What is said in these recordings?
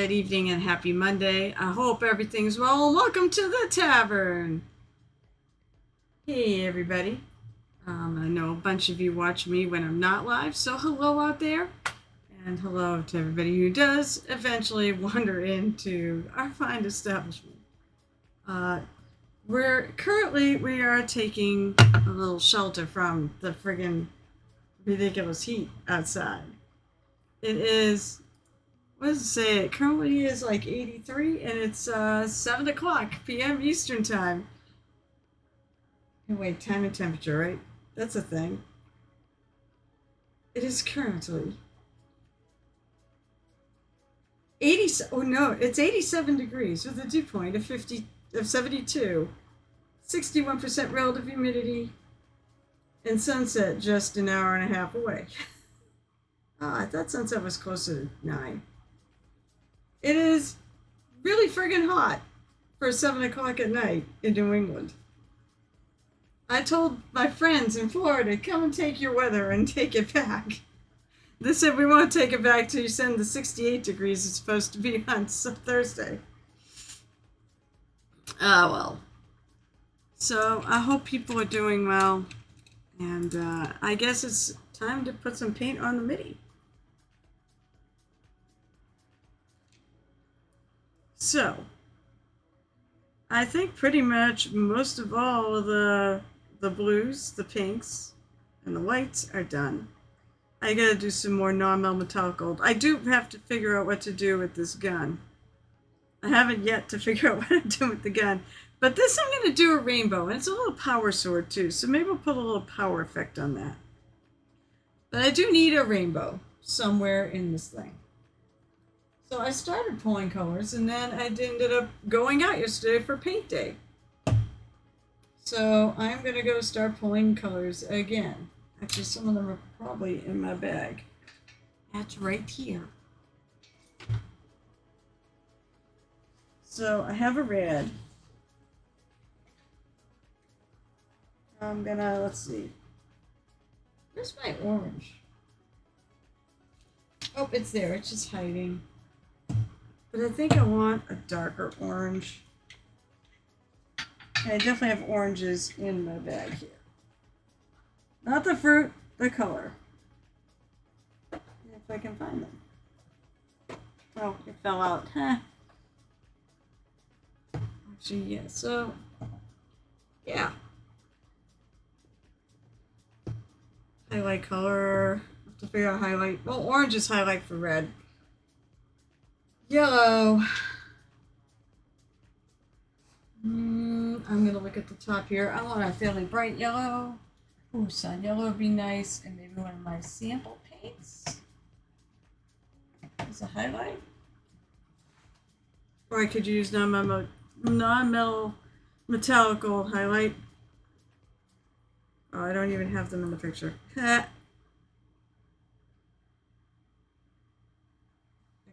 good evening and happy Monday. I hope everything's well and welcome to the Tavern. Hey everybody. I know a bunch of you watch me when I'm not live, so hello out there. And hello to everybody who does eventually wander into our fine establishment. We are taking a little shelter from the friggin' ridiculous heat outside. It is, what does it say? It currently is like 83 and it's 7 o'clock p.m. Eastern time. And wait, time and temperature, right? That's a thing. It is currently it's 87 degrees with a dew point of 72, 61% relative humidity, and sunset just an hour and a half away. I thought sunset was closer to 9. It is really friggin' hot for 7 o'clock at night in New England. I told my friends in Florida, come and take your weather and take it back. They said we won't take it back till you send the 68 degrees it's supposed to be on Thursday. Well. So I hope people are doing well. And I guess it's time to put some paint on the MIDI. So, I think pretty much most of all of the blues, the pinks, and the whites are done. I gotta do some more non-metal metallic gold. I do have to figure out what to do with this gun. I haven't yet to figure out what to do with the gun. But this I'm gonna do a rainbow, and it's a little power sword too, so maybe I'll put a little power effect on that. But I do need a rainbow somewhere in this thing. So I started pulling colors, and then I ended up going out yesterday for paint day. So I'm going to go start pulling colors again. Actually, some of them are probably in my bag. That's right here. So I have a red. I'm going to, let's see. Where's my orange? Oh, it's there. It's just hiding. But I think I want a darker orange. I definitely have oranges in my bag here. Not the fruit, the color. If I can find them. Oh, it fell out. Huh. Actually, yeah, so, yeah. Highlight color. I have to figure out highlight. Well, orange is highlight for red. Yellow. I'm going to look at the top here. I want a fairly bright yellow. Ooh, sun yellow would be nice. And maybe one of my sample paints as a highlight. Or I could use non-metal metallic gold highlight. Oh, I don't even have them in the picture.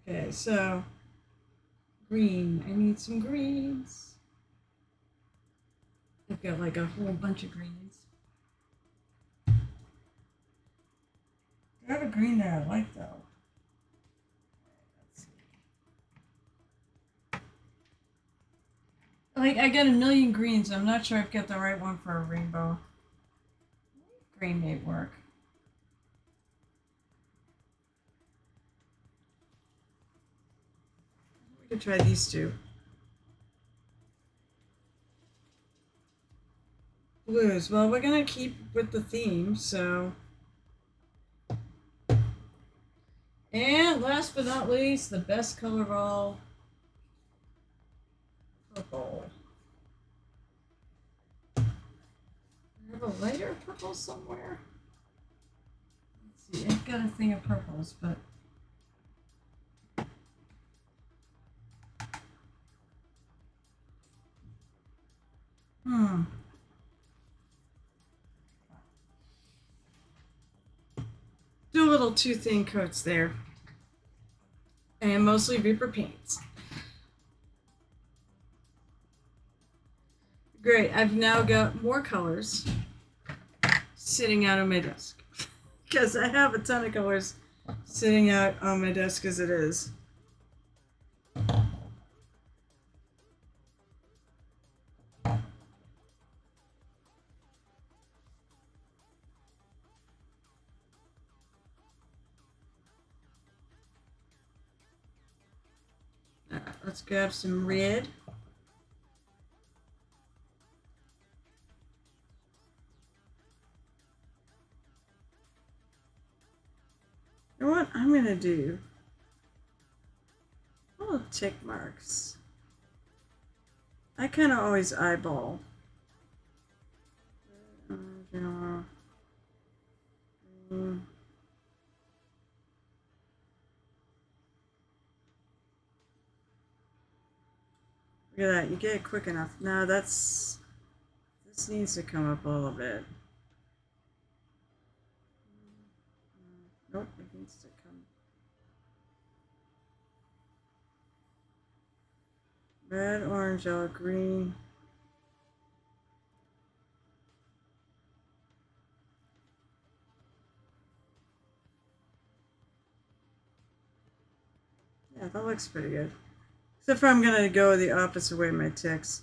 Okay, so green. I need some greens. I've got like a whole bunch of greens. I have a green that I like though. Let's see. Like I got a million greens. I'm not sure I've got the right one for a rainbow. Green may work. We could try these two. Blues. Well, we're going to keep with the theme, so. And last but not least, the best color of all, purple. I have a lighter purple somewhere. Let's see, I've got a thing of purples, but. Do a little two thin coats there. And mostly Reaper paints. Great, I've now got more colors sitting out on my desk. Because I have a ton of colors sitting out on my desk as it is. Let's grab some red. You know what I'm gonna do? Oh, tick marks. I kind of always eyeball. Green. Look at that, you get it quick enough. No, this needs to come up a little bit. Nope, it needs to come. Red, orange, yellow, green. Yeah, that looks pretty good. Except for I'm gonna go the opposite way my ticks.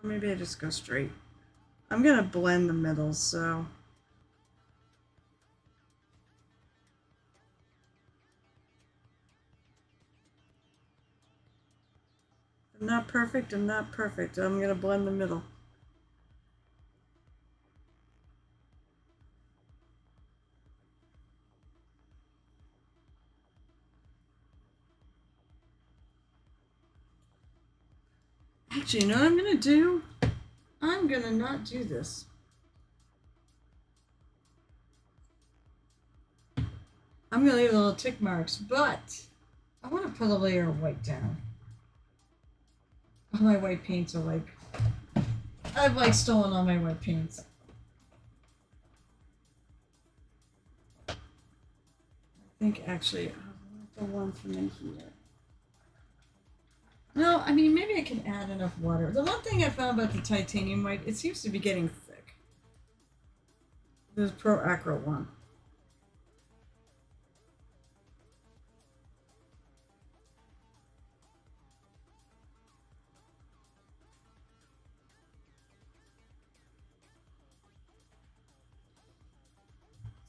Or maybe I just go straight. I'm gonna blend the middle, so. I'm not perfect, I'm not perfect. I'm gonna blend the middle. Actually, you know what I'm gonna do? I'm gonna not do this. I'm gonna leave the little tick marks, but I want to put a layer of white down. All my white paints are like, I've like stolen all my white paints. I think actually, I want the one from in here. No, I mean, maybe I can add enough water. The one thing I found about the titanium white, it seems to be getting thick. This Pro Acro one.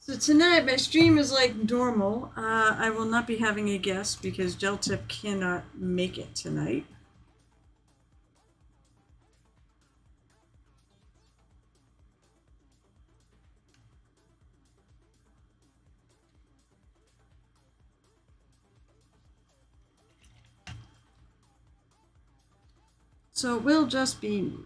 So tonight my stream is like normal. I will not be having a guest because Gel Tip cannot make it tonight. So it will just be me.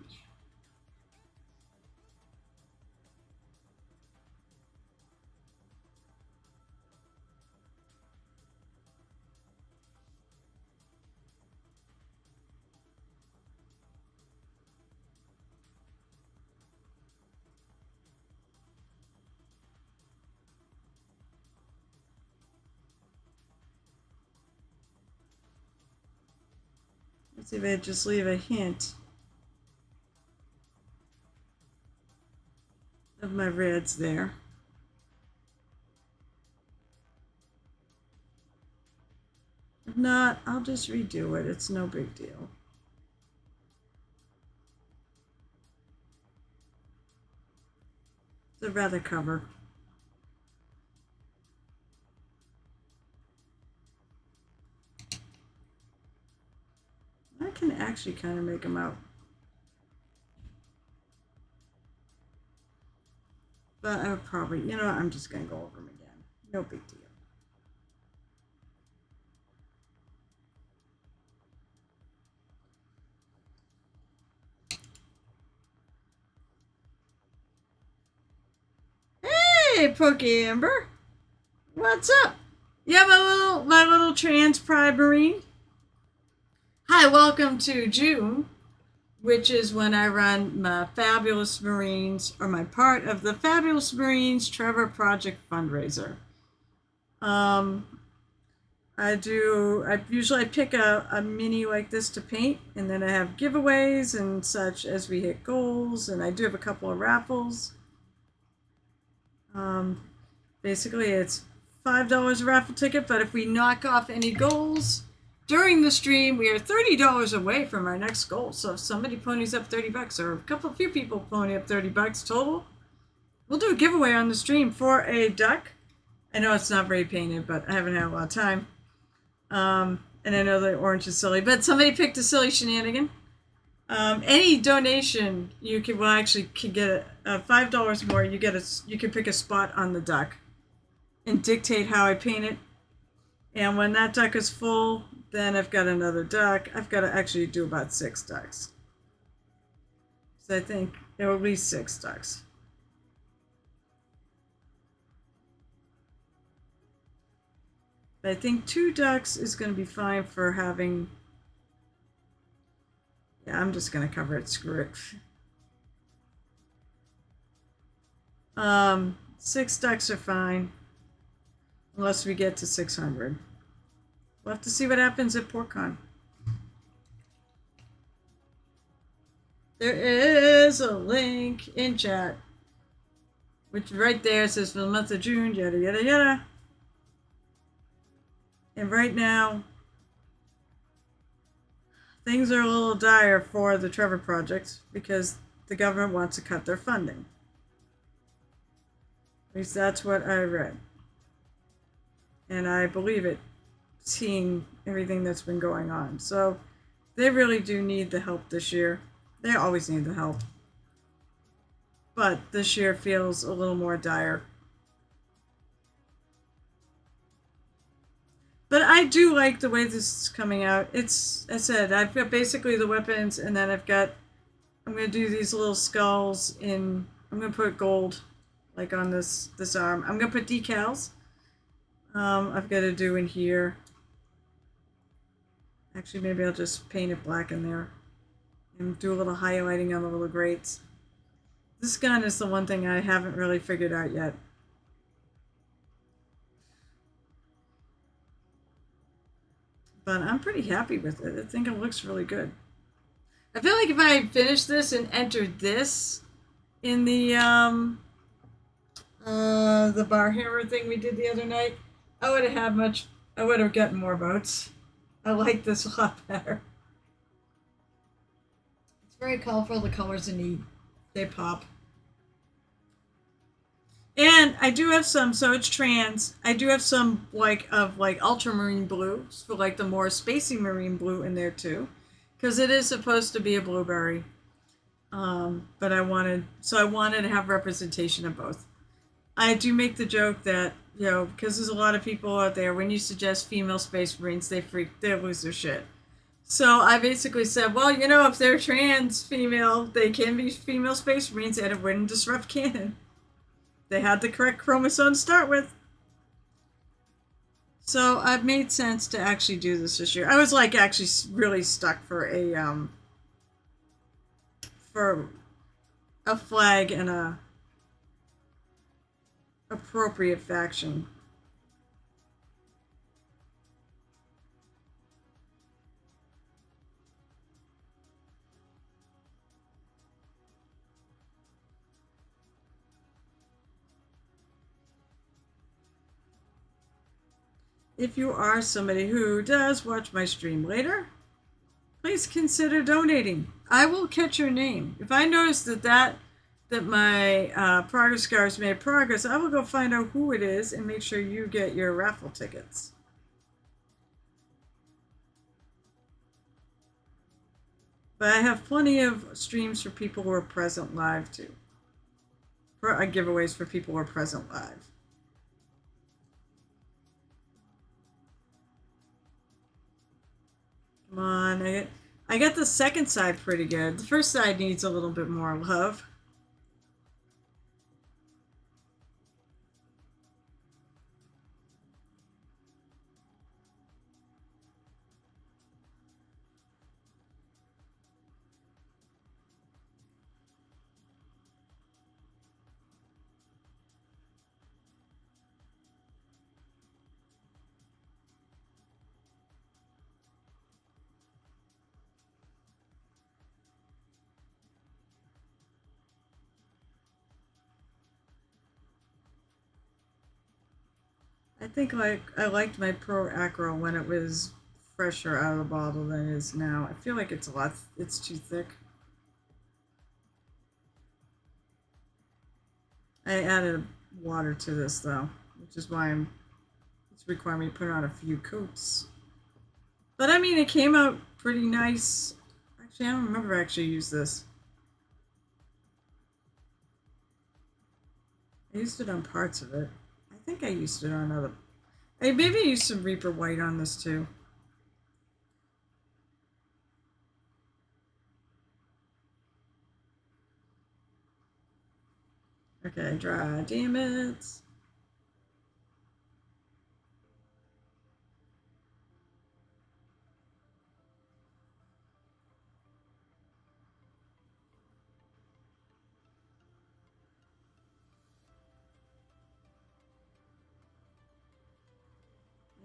Let's see if I just leave a hint of my reds there. If not, I'll just redo it. It's no big deal. I'd rather cover. I can actually kind of make them out. But I would probably, you know, I'm just going to go over them again. No big deal. Hey, Pokey Amber. What's up? Yeah, my little trans pride marine. Hi, welcome to June, which is when I run my Fabulous Marines, or my part of the Fabulous Marines Trevor Project fundraiser. I usually pick a mini like this to paint, and then I have giveaways and such as we hit goals, and I do have a couple of raffles. Basically it's $5 a raffle ticket, but if we knock off any goals during the stream, we are $30 away from our next goal. So if somebody ponies up $30, or few people pony up $30 total, we'll do a giveaway on the stream for a duck. I know it's not very painted, but I haven't had a lot of time. And I know the orange is silly, but somebody picked a silly shenanigan. Any donation you can can get $5 more. You can pick a spot on the duck and dictate how I paint it. And when that duck is full, then I've got another duck. I've got to actually do about 6 ducks. So I think there are at least 6 ducks. But I think 2 ducks is going to be fine for having. Yeah, I'm just going to cover it. Screw it. 6 ducks are fine, unless we get to 600. We'll have to see what happens at PortCon. There is a link in chat, which right there says for the month of June, yada yada yada. And right now, things are a little dire for the Trevor Project because the government wants to cut their funding. At least that's what I read. And I believe it, seeing everything that's been going on. So they really do need the help this year. They always need the help. But this year feels a little more dire. But I do like the way this is coming out. It's, I said, I've got basically the weapons, and then I'm going to do these little skulls I'm going to put gold, like on this arm. I'm going to put decals. I've got to do in here. Actually, maybe I'll just paint it black in there and do a little highlighting on the little grates. This gun is the one thing I haven't really figured out yet. But I'm pretty happy with it. I think it looks really good. I feel like if I finish this and entered this in the bar hammer thing we did the other night, I would have gotten more votes. I like this a lot better. It's very colorful. The colors are neat. They pop. And I do have some, so it's trans. I do have some of ultramarine blue, for like the more spacey marine blue in there too, because it is supposed to be a blueberry. But I wanted to have representation of both. I do make the joke that, because there's a lot of people out there, when you suggest female space marines, they lose their shit. So I basically said, well, if they're trans female, they can be female space marines, and it wouldn't disrupt canon. They had the correct chromosome to start with. So it made sense to actually do this year. I was actually really stuck for a flag and a appropriate faction. If you are somebody who does watch my stream later, please consider donating. I will catch your name. If I notice that my progress scars made progress, I will go find out who it is and make sure you get your raffle tickets. But I have plenty of streams for people who are present live too. For giveaways for people who are present live. Come on, I got the second side pretty good. The first side needs a little bit more love. I think I liked my Pro Acro when it was fresher out of the bottle than it is now. I feel like it's too thick. I added water to this though, which is why it's requiring me to put on a few coats. But I mean, it came out pretty nice. Actually, I don't remember if I actually used this. I used it on parts of it. I think I used it on other. Hey, maybe I used some Reaper White on this too. Okay, dry. Damn it.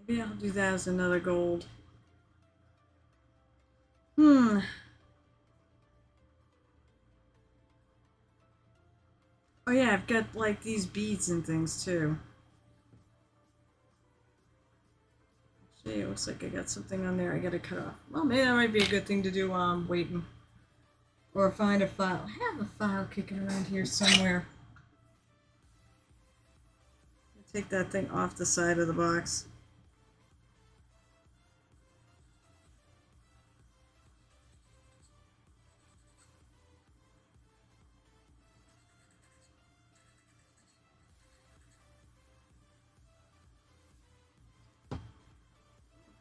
Maybe I'll do that as another gold. Hmm. Oh yeah, I've got like these beads and things too. Gee, it looks like I got something on there I gotta cut off. Well, maybe that might be a good thing to do while I'm waiting. Or find a file. I have a file kicking around here somewhere. Take that thing off the side of the box.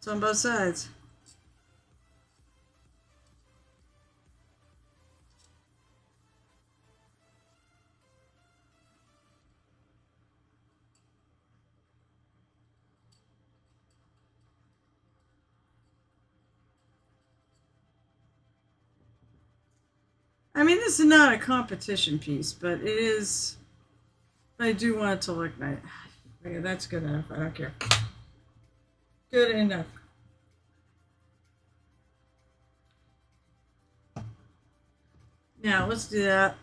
It's on both sides. I mean, this is not a competition piece, but it is. I do want it to look nice. Okay, that's good enough. I don't care. Good enough. Now let's do that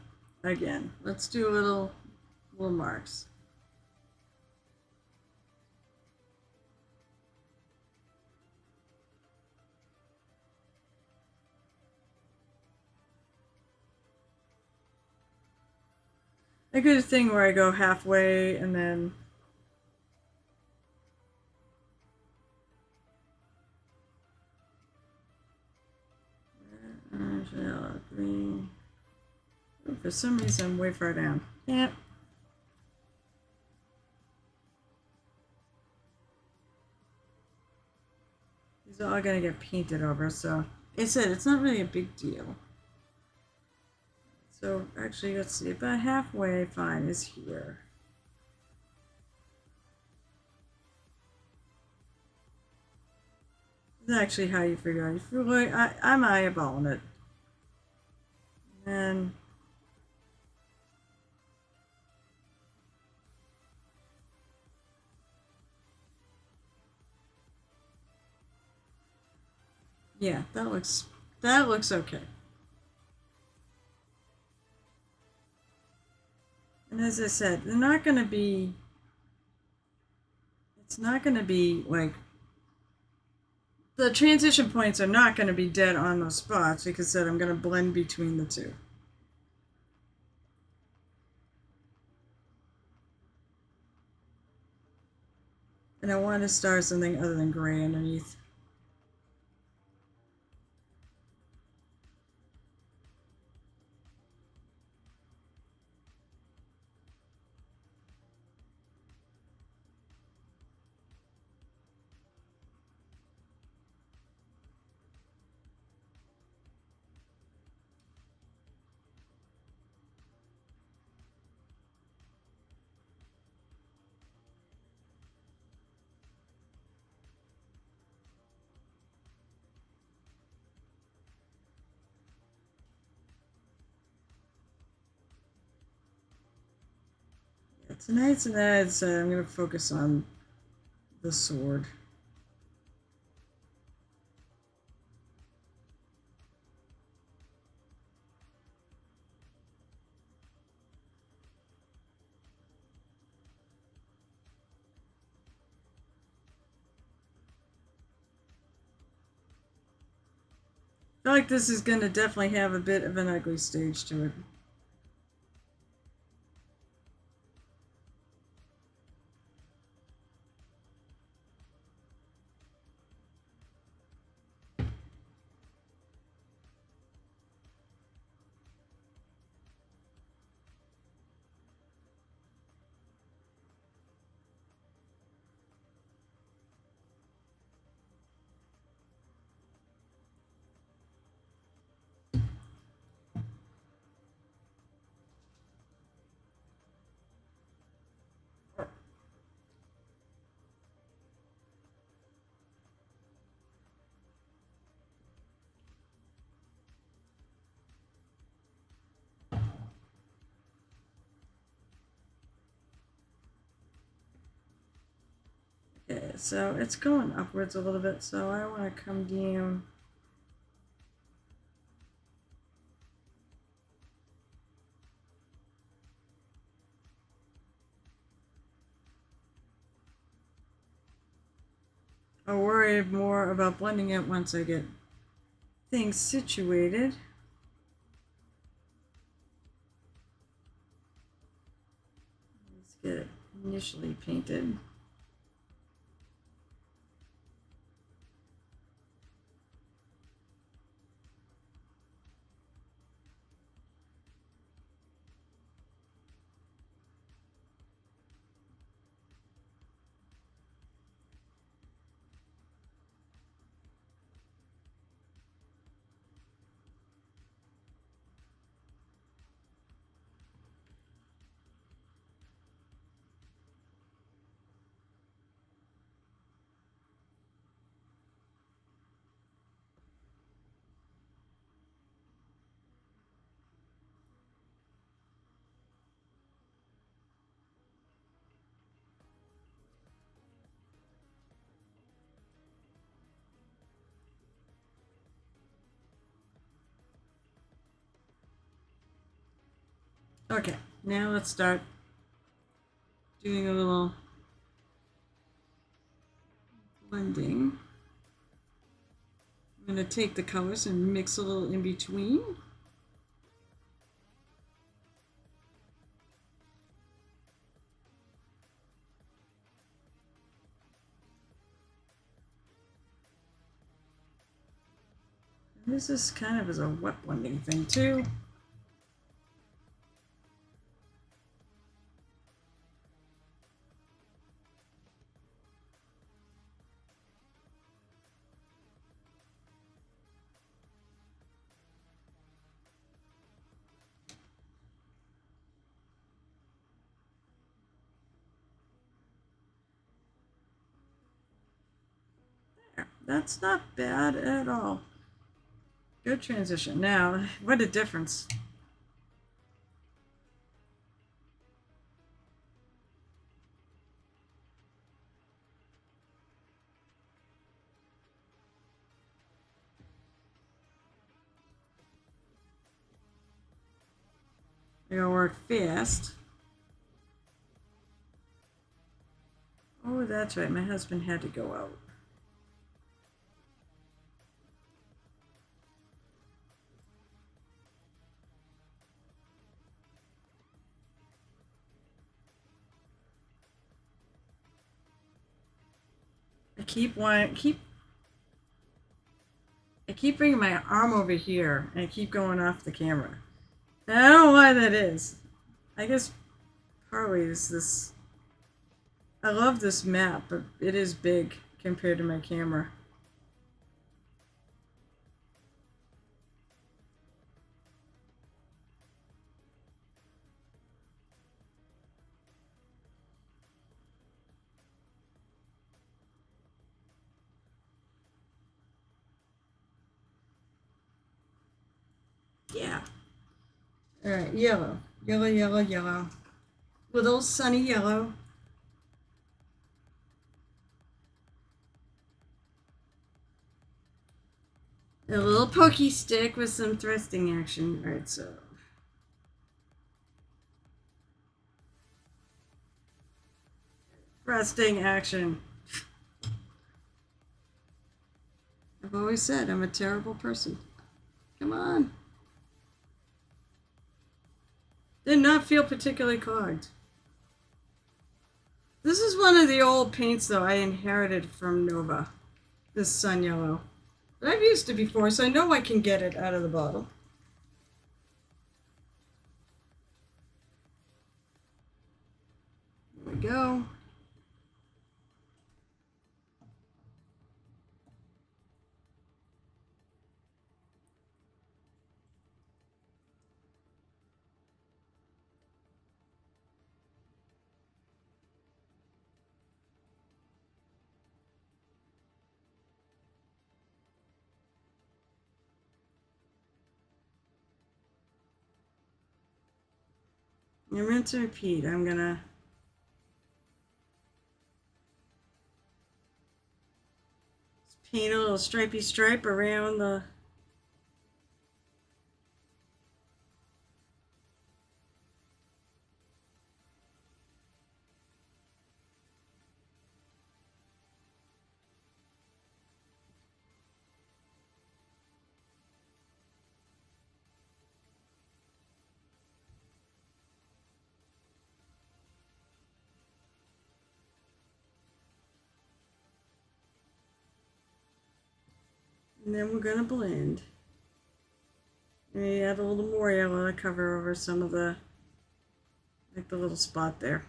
again. Let's do little marks. A good thing where I go halfway and then green. Oh, for some reason, I'm way far down. Yep. These are all gonna get painted over, so it's not really a big deal. So actually, let's see, about halfway fine is here. This is actually how you figure out. You feel like I'm eyeballing it. And yeah, that looks okay. And as I said, they're not gonna be. It's not gonna be like the transition points are not going to be dead on those spots because I'm going to blend between the two. And I want to start something other than gray underneath. Yeah, tonight's I'm going to focus on the sword. I feel like this is going to definitely have a bit of an ugly stage to it. so it's going upwards a little bit, so I want to come down. I'll worry more about blending it once I get things situated. Let's get it initially painted. Okay, now let's start doing a little blending. I'm going to take the colors and mix a little in between. And this is kind of as a wet blending thing too. That's not bad at all. Good transition. Now, what a difference. I gotta work fast. Oh, that's right. My husband had to go out. I keep bringing my arm over here and I keep going off the camera. And I don't know why that is. I guess partly is this. I love this map, but it is big compared to my camera. Yeah. All right, yellow. Yellow, yellow, yellow. Little sunny yellow. A little pokey stick with some thrusting action. All right, so. Thrusting action. I've always said I'm a terrible person. Come on. Did not feel particularly clogged. This is one of the old paints, though, I inherited from Nova. This sun yellow. But I've used it before, so I know I can get it out of the bottle. There we go. And rinse and repeat. I'm gonna paint a little stripy stripe around the. And then we're gonna blend. And you add a little more yellow to cover over some of the, like the little spot there.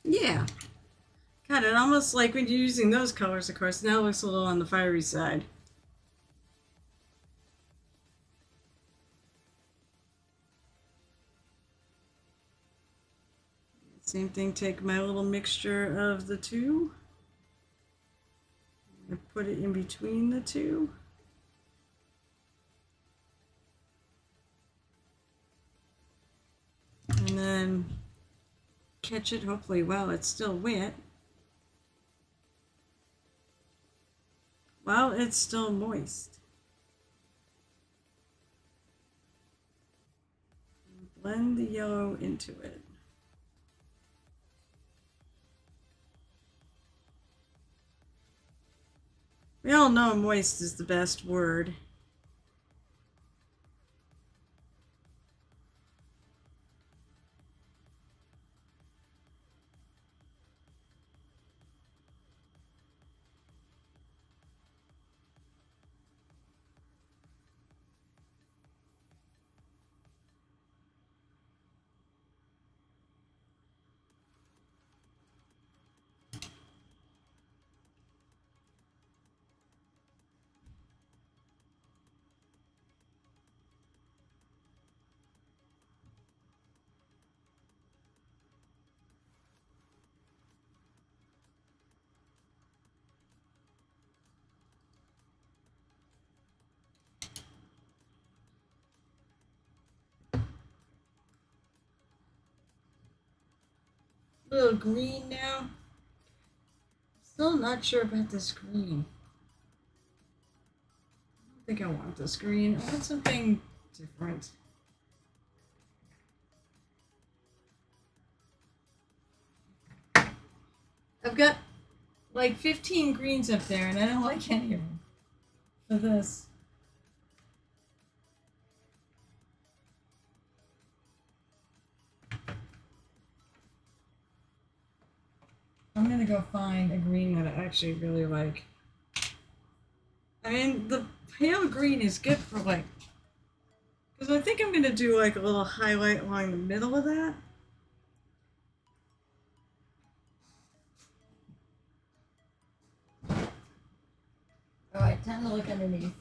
Yeah. God, it almost like when you're using those colors, of course, now it looks a little on the fiery side. Same thing, take my little mixture of the two and put it in between the two. And then catch it hopefully while it's still wet. While it's still moist. And blend the yellow into it. We all know moist is the best word. A little green now. Still not sure about this green. I don't think I want this green. I want something different. I've got like 15 greens up there and I don't like any of them for this. I'm gonna go find a green that I actually really like. I mean, the pale green is good for like, because I think I'm gonna do like a little highlight along the middle of that. All right, time to look underneath.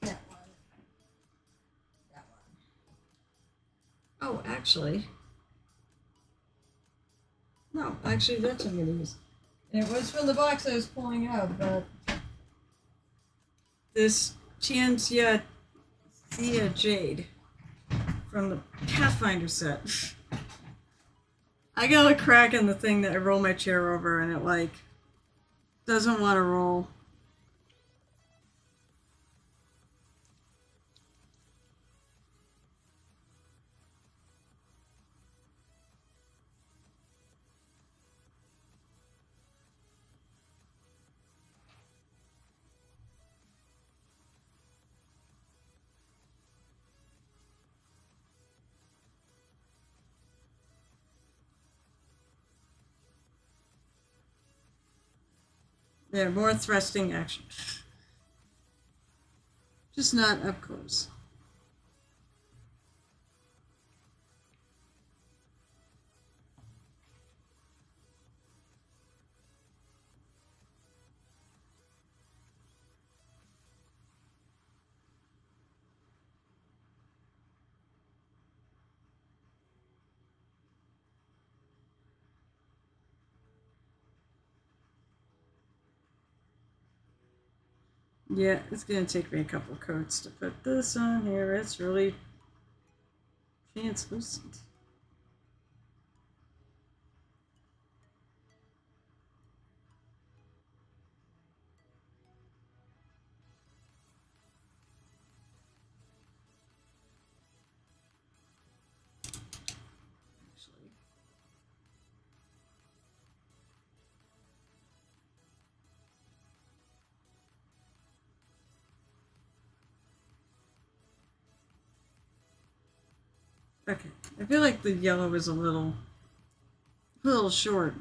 That one. That one. Oh, actually. No, actually, that's what I'm gonna use. And it was from the box I was pulling out, but this Tianxia Thea Jade from the Pathfinder set. I got a crack in the thing that I roll my chair over, and it like doesn't want to roll. Yeah, more thrusting action. Just not up close. Yeah, it's gonna take me a couple coats to put this on here. It's really translucent. Actually. Okay, I feel like the yellow is a little short.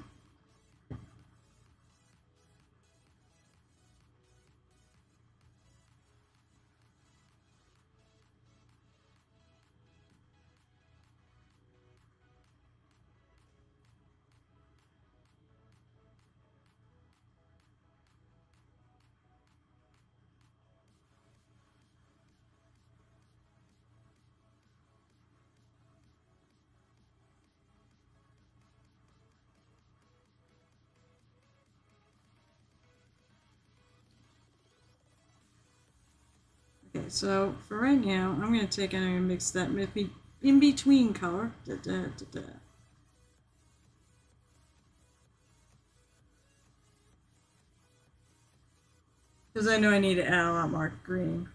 Okay, so for right now, I'm gonna take and I'm gonna mix that in between color. Da, da, da, da. Because I know I need to add a lot more green.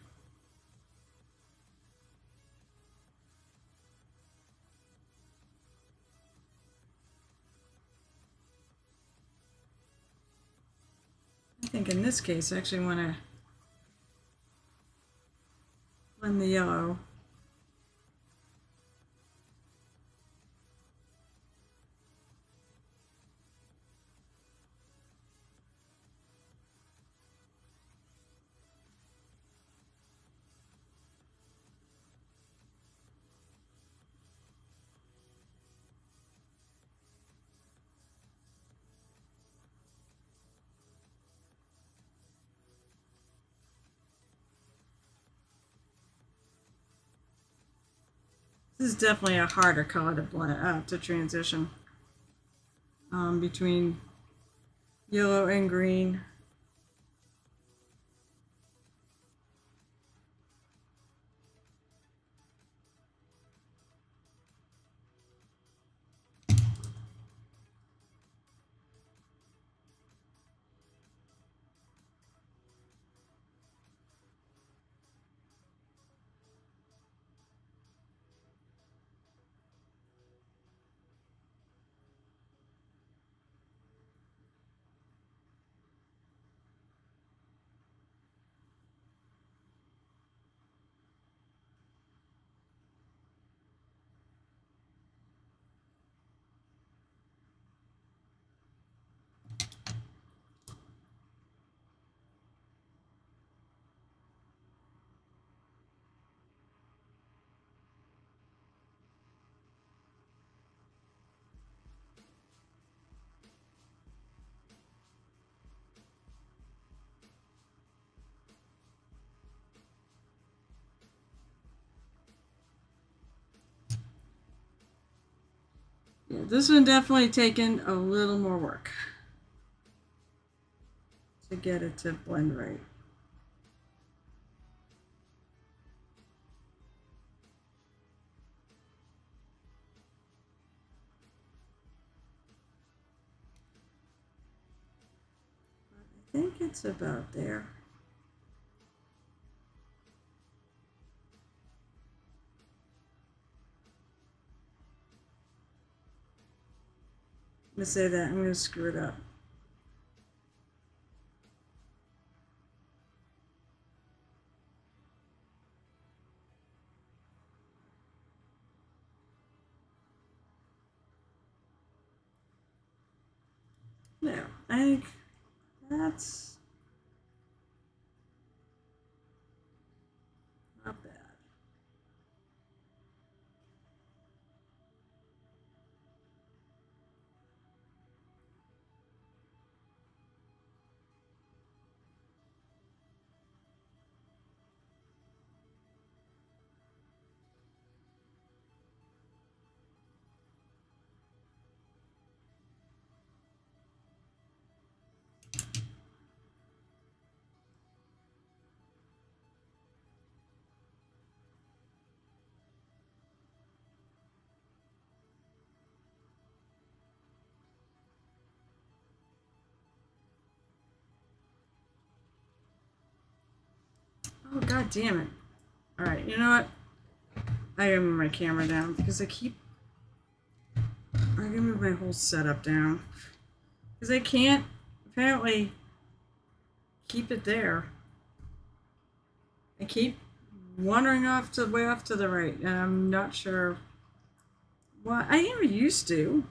I think in this case, I actually want to blend the yellow. This is definitely a harder color to blend to transition between yellow and green. Yeah, this one definitely taken a little more work to get it to blend right. I think it's about there. I'm gonna say that. I'm gonna screw it up. Now, I think That's not bad. Oh, god damn it. Alright, you know what? I gotta move my camera down because I gotta move my whole setup down. Because I can't, apparently, keep it there. I keep wandering way off to the right, and I'm not sure why. I never used to.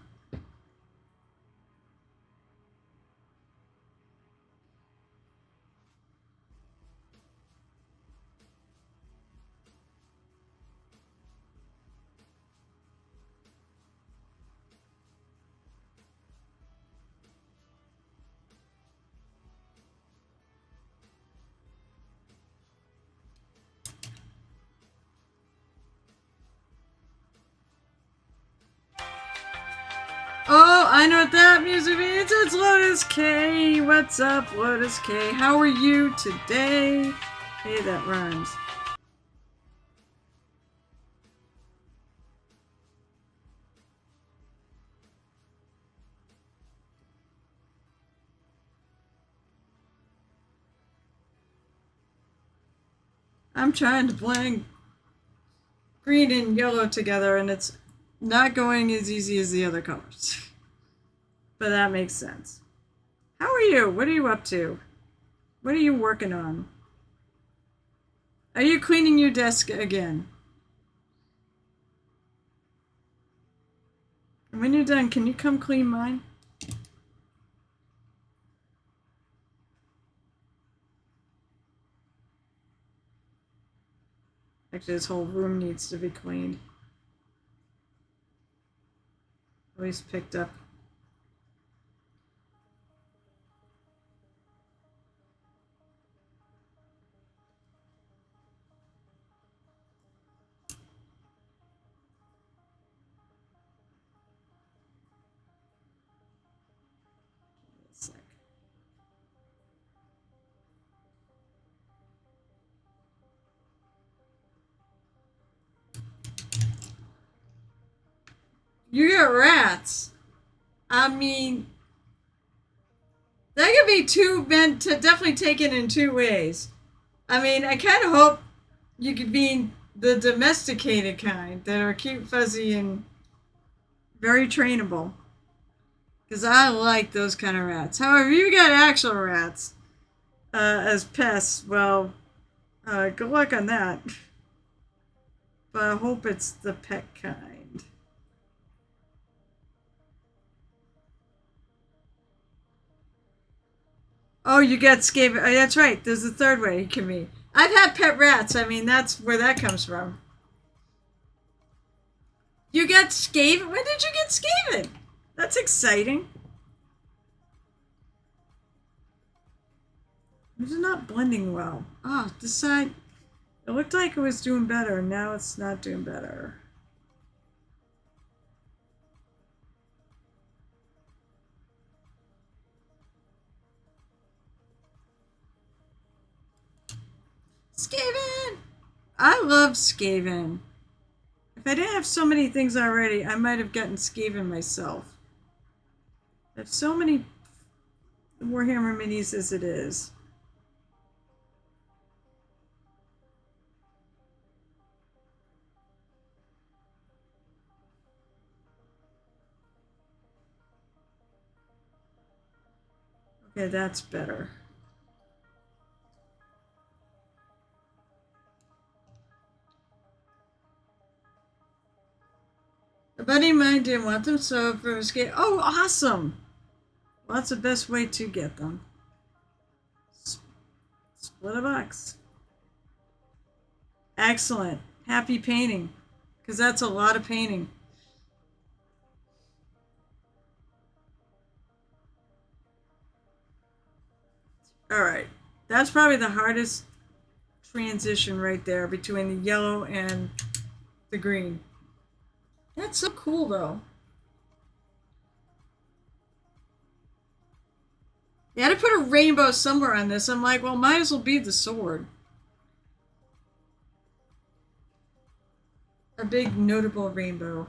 Oh, I know what that music means. It's Lotus K. What's up, Lotus K? How are you today? Hey, that rhymes. I'm trying to blend green and yellow together, and it's not going as easy as the other colors. But that makes sense. How are you? What are you up to? What are you working on? Are you cleaning your desk again? And when you're done, can you come clean mine? Actually, this whole room needs to be cleaned. At least picked up. You got rats. I mean, that could be definitely taken in two ways. I mean, I kind of hope you could be the domesticated kind that are cute, fuzzy, and very trainable. Because I like those kind of rats. However, you got actual rats as pests, well, good luck on that. But I hope it's the pet kind. Oh, you got Skaven. Oh, that's right. There's a third way it can be. I've had pet rats. I mean, that's where that comes from. You got Skaven? When did you get Skaven? That's exciting. This is not blending well. Ah, oh, this side. It looked like it was doing better. Now it's not doing better. Skaven! I love Skaven. If I didn't have so many things already, I might have gotten Skaven myself. I have so many Warhammer minis as it is. Okay, that's better. A buddy of mine didn't want them, so for escape. Oh, awesome! Well, that's the best way to get them. Split a box. Excellent. Happy painting. Because that's a lot of painting. Alright. That's probably the hardest transition right there between the yellow and the green. That's so cool though. You had to put a rainbow somewhere on this. I'm like, well, might as well be the sword. A big notable rainbow.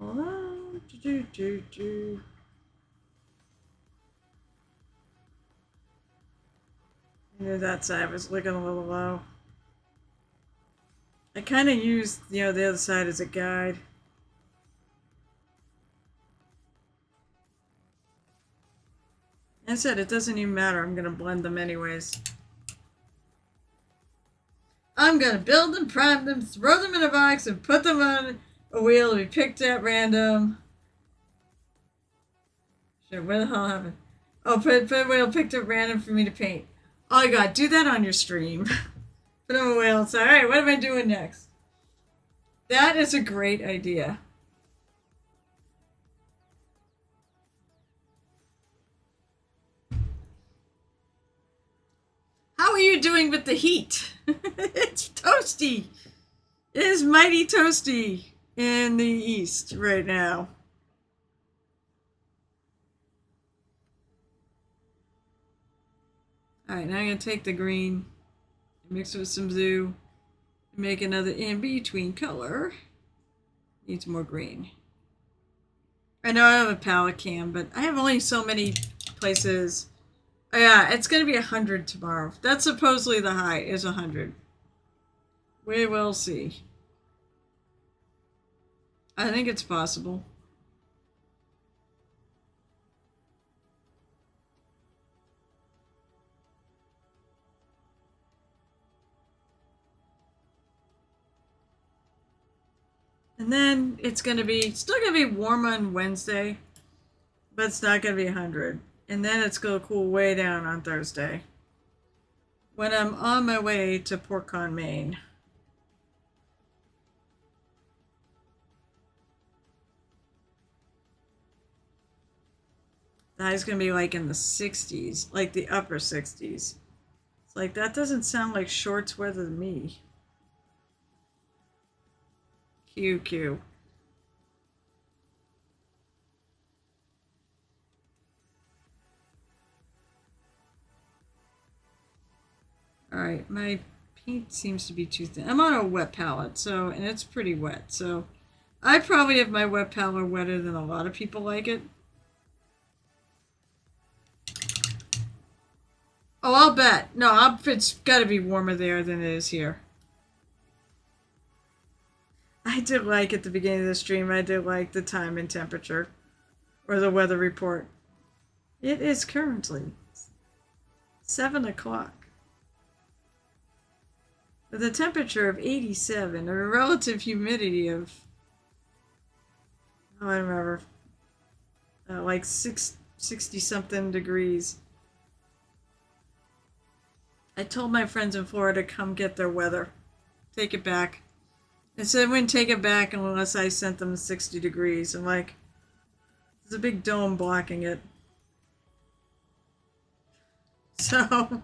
Hold on. I knew that side was looking a little low. I kind of used, the other side as a guide. I said it doesn't even matter. I'm going to blend them anyways. I'm going to build them, prime them, throw them in a box, and put them on a wheel to be picked at random. Shit, what the hell happened? Oh, put a wheel picked up random for me to paint. Oh my god, do that on your stream. Put on a wheel and say, alright, what am I doing next? That is a great idea. How are you doing with the heat? It's toasty. It is mighty toasty in the east right now. Alright, now I'm going to take the green, mix it with some blue, make another in-between color. Needs more green. I know I have a palette cam, but I have only so many places. Oh, yeah, it's going to be 100 tomorrow. That's supposedly the high, is 100. We will see. I think it's possible. And then it's going to be, still going to be warm on Wednesday, but it's not going to be 100. And then it's going to cool way down on Thursday when I'm on my way to PortCon, Maine. The high's going to be like in the 60s, like the upper 60s. It's like, that doesn't sound like shorts weather to me. QQ. Alright, my paint seems to be too thin. I'm on a wet palette, so, and it's pretty wet, so I probably have my wet palette wetter than a lot of people like it. Oh, I'll bet. No, it's got to be warmer there than it is here. I did like at the beginning of the stream, I did like the time and temperature, or the weather report. It is currently 7 o'clock. With a temperature of 87, and a relative humidity of, oh, I don't remember, like 60 something degrees. I told my friends in Florida to come get their weather. Take it back. They said they wouldn't take it back unless I sent them 60 degrees. I'm like, there's a big dome blocking it. So,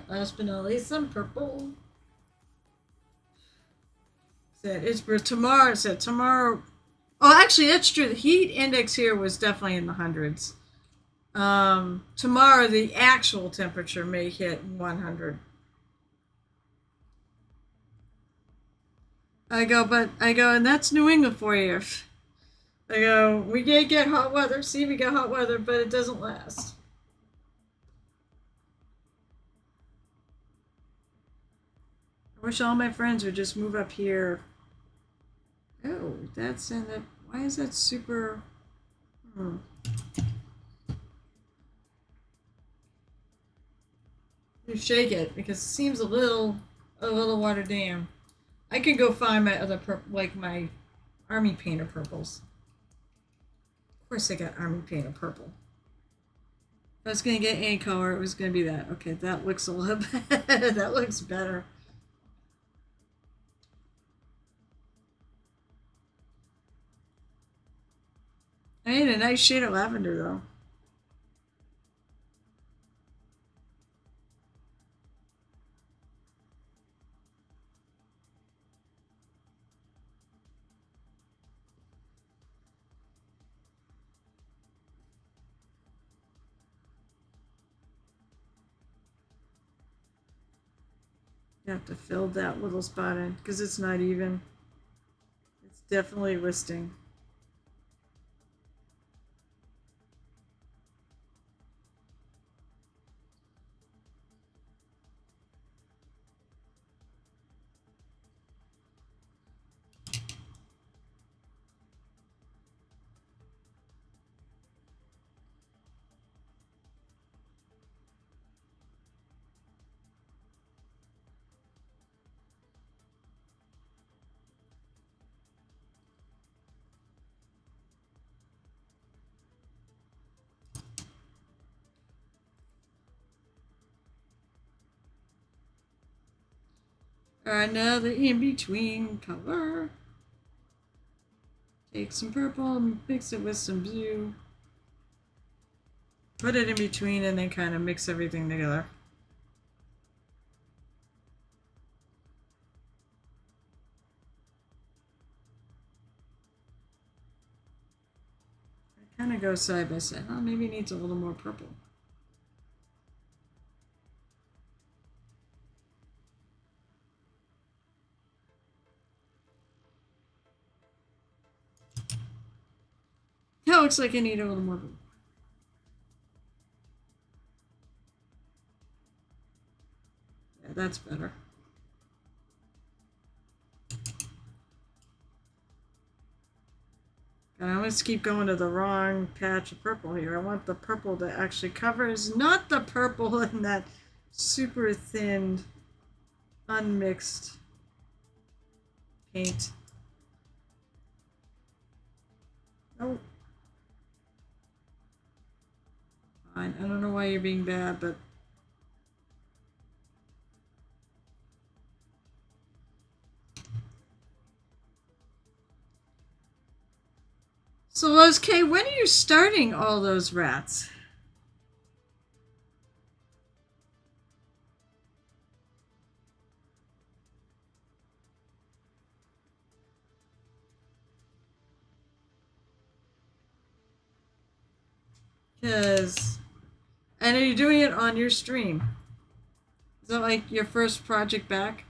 last but not least, some purple. Said it's for tomorrow. Said tomorrow. Oh, actually, that's true. The heat index here was definitely in the hundreds. Tomorrow, the actual temperature may hit 100. I go, and that's New England for you. I go, we get hot weather. See, we got hot weather, but it doesn't last. I wish all my friends would just move up here. Oh, that's in the. Why is that super? You shake it because it seems a little watered down. I could go find my other like my army painter purples. Of course, I got army painter purple. If I was gonna get any color, it was gonna be that. Okay, that looks a little better. That looks better. I need a nice shade of lavender though. You have to fill that little spot in because it's not even. It's definitely listing. Another in-between color. Take some purple and mix it with some blue. Put it in between and then kind of mix everything together. It kind of goes side by side. Oh, maybe it needs a little more purple. That looks like I need a little more blue. Yeah, that's better. And I always keep going to the wrong patch of purple here. I want the purple that actually covers, not the purple in that super thin, unmixed paint. Oh. Fine. I don't know why you're being bad, but so, Lowe's K, when are you starting all those rats? Because, and are you doing it on your stream? Is that like your first project back?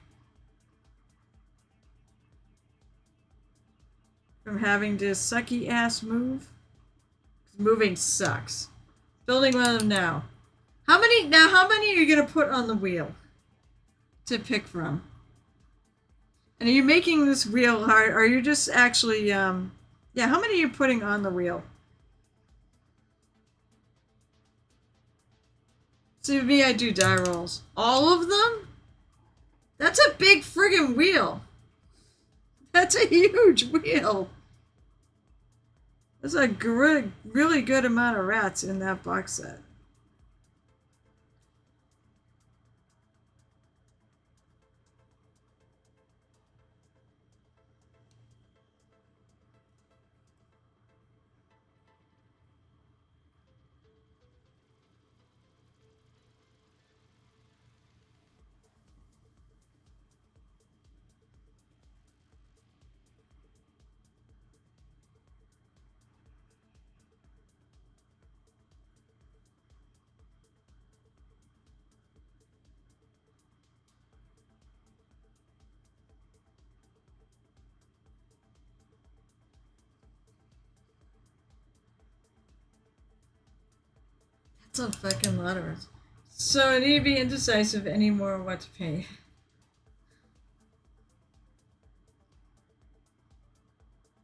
From having to sucky ass move? Moving sucks. Building one of them now. How many are you gonna put on the wheel to pick from? And are you making this wheel hard? Are you just actually yeah, how many are you putting on the wheel? See, with me, I do die rolls. All of them? That's a big friggin' wheel. That's a huge wheel. There's a really good amount of rats in that box set. It's a fucking lot of words. So I need to be indecisive anymore what to paint.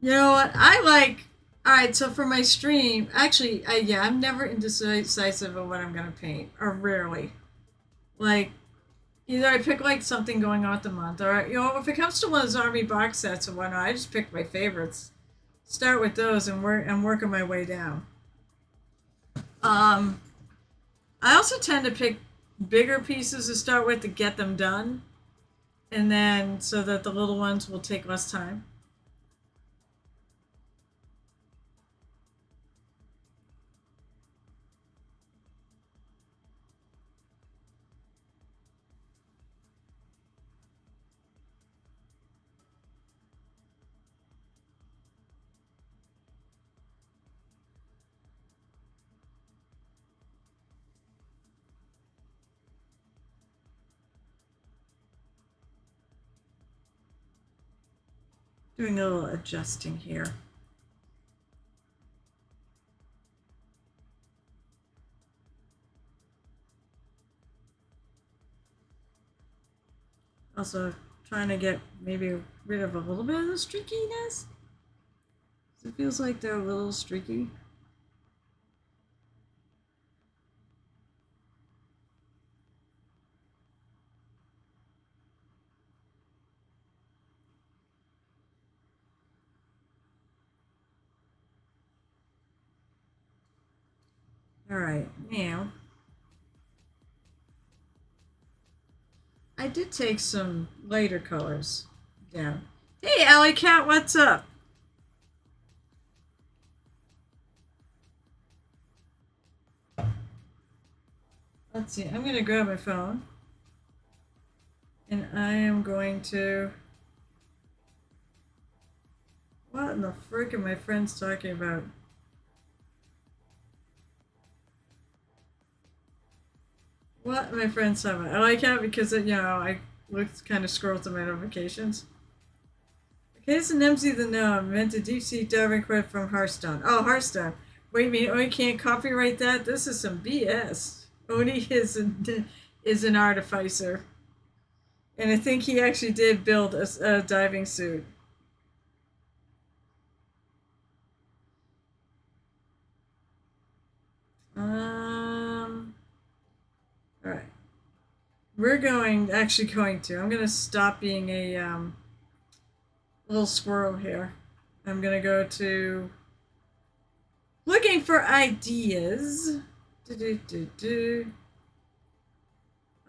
You know what? I like. Alright, so for my stream, actually, yeah, I'm never indecisive of what I'm gonna paint, or rarely. Like, either I pick like something going on at the month, or if it comes to one of those army box sets and whatnot, I just pick my favorites, start with those, and working my way down. Um, I also tend to pick bigger pieces to start with to get them done, and then so that the little ones will take less time. Doing a little adjusting here. Also, trying to get maybe rid of a little bit of the streakiness. It feels like they're a little streaky. All right, now I did take some lighter colors down. Hey, Alley Cat, what's up? Let's see. I'm gonna grab my phone, and I am going to. What in the frick are my friends talking about? What are my friends talking about? I like that because I looked kind of scroll through my notifications. Case and MC the Gnome invented deep sea diving equipment from Hearthstone. Oh, Hearthstone. Wait a minute, Oni can't copyright that? This is some BS. Oni is an artificer. And I think he actually did build a diving suit. Alright. We're going to. I'm going to stop being a little squirrel here. I'm going to go to looking for ideas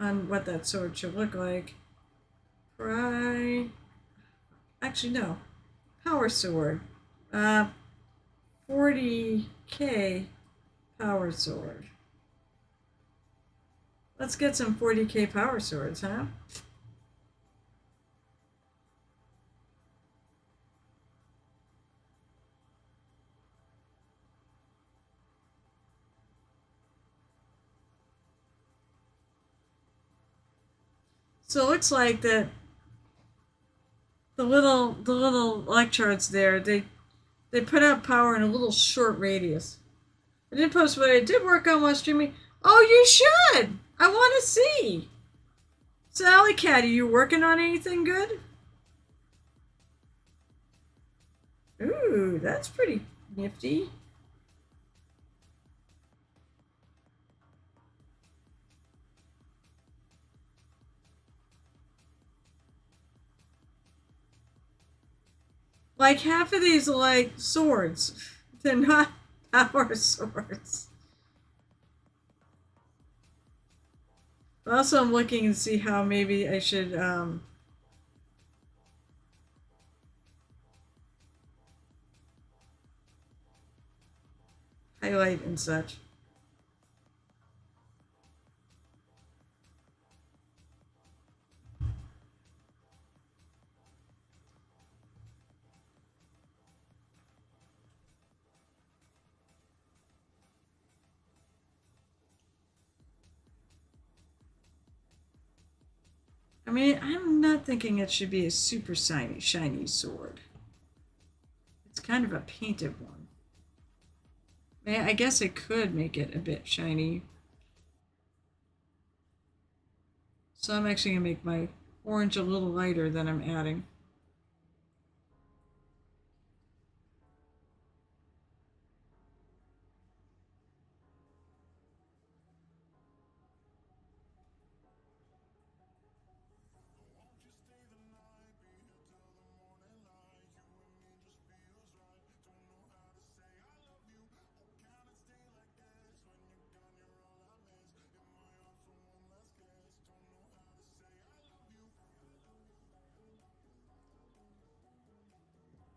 on what that sword should look like. Actually, no. Power sword. 40k power sword. Let's get some 40k power swords, huh? So it looks like that the little electrodes there, they put out power in a little short radius. I didn't post what I did work on while streaming. Oh, you should! I want to see! Sally Cat, are you working on anything good? Ooh, that's pretty nifty. Like half of these are like swords. They're not power swords. Also, I'm looking to see how maybe I should highlight and such. I mean, I'm not thinking it should be a super shiny sword. It's kind of a painted one. I guess it could make it a bit shiny, So I'm actually going to make my orange a little lighter than I'm adding.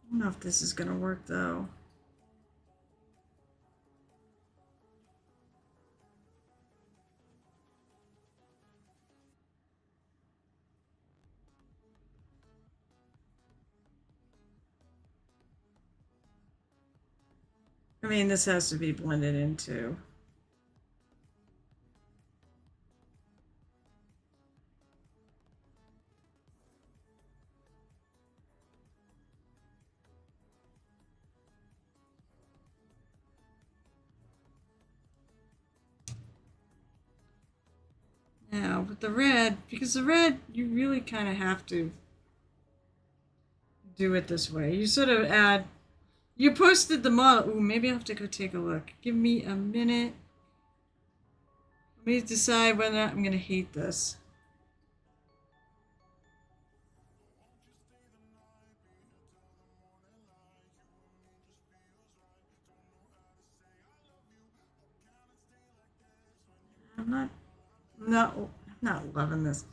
I don't know if this is going to work though. I mean, this has to be blended into. Now, with the red, because the red, you really kind of have to do it this way. You sort of add, you posted the model. Ooh, maybe I'll have to go take a look. Give me a minute. Let me decide whether or not I'm going to hate this. I'm not loving this.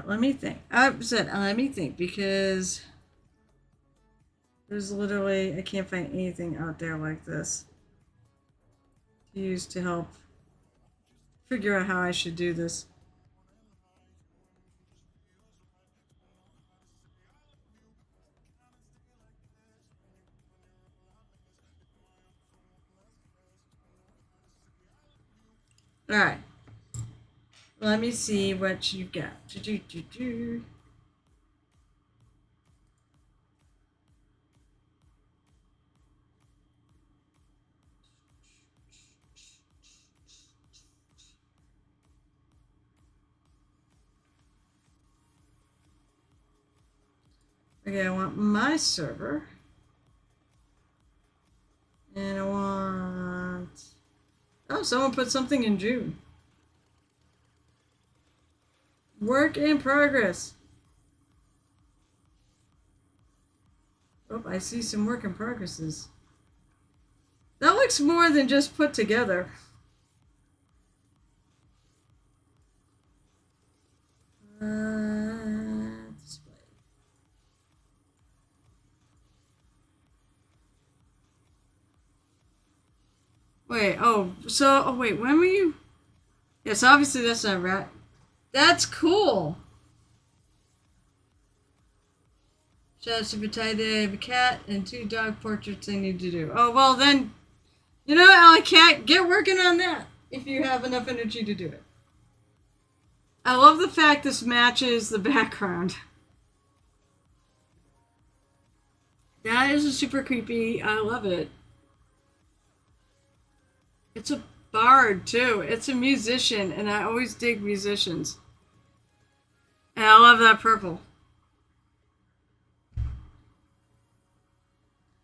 Let me think. Let me think because there's literally, I can't find anything out there like this to use to help figure out how I should do this. All right. Let me see what you got. Okay, I want my server. And I want... Oh, someone put something in June. Work in progress. Oh, I see some work in progresses. That looks more than just put together. Display. Wait, wait, when were you? Yes, obviously that's not right. That's cool. Shout out to Batai. They have a cat and 2 dog portraits they need to do. Oh, well then, you know, Alley Cat, get working on that if you have enough energy to do it. I love the fact this matches the background. That is super creepy. I love it. It's a bard, too. It's a musician, and I always dig musicians. And I love that purple.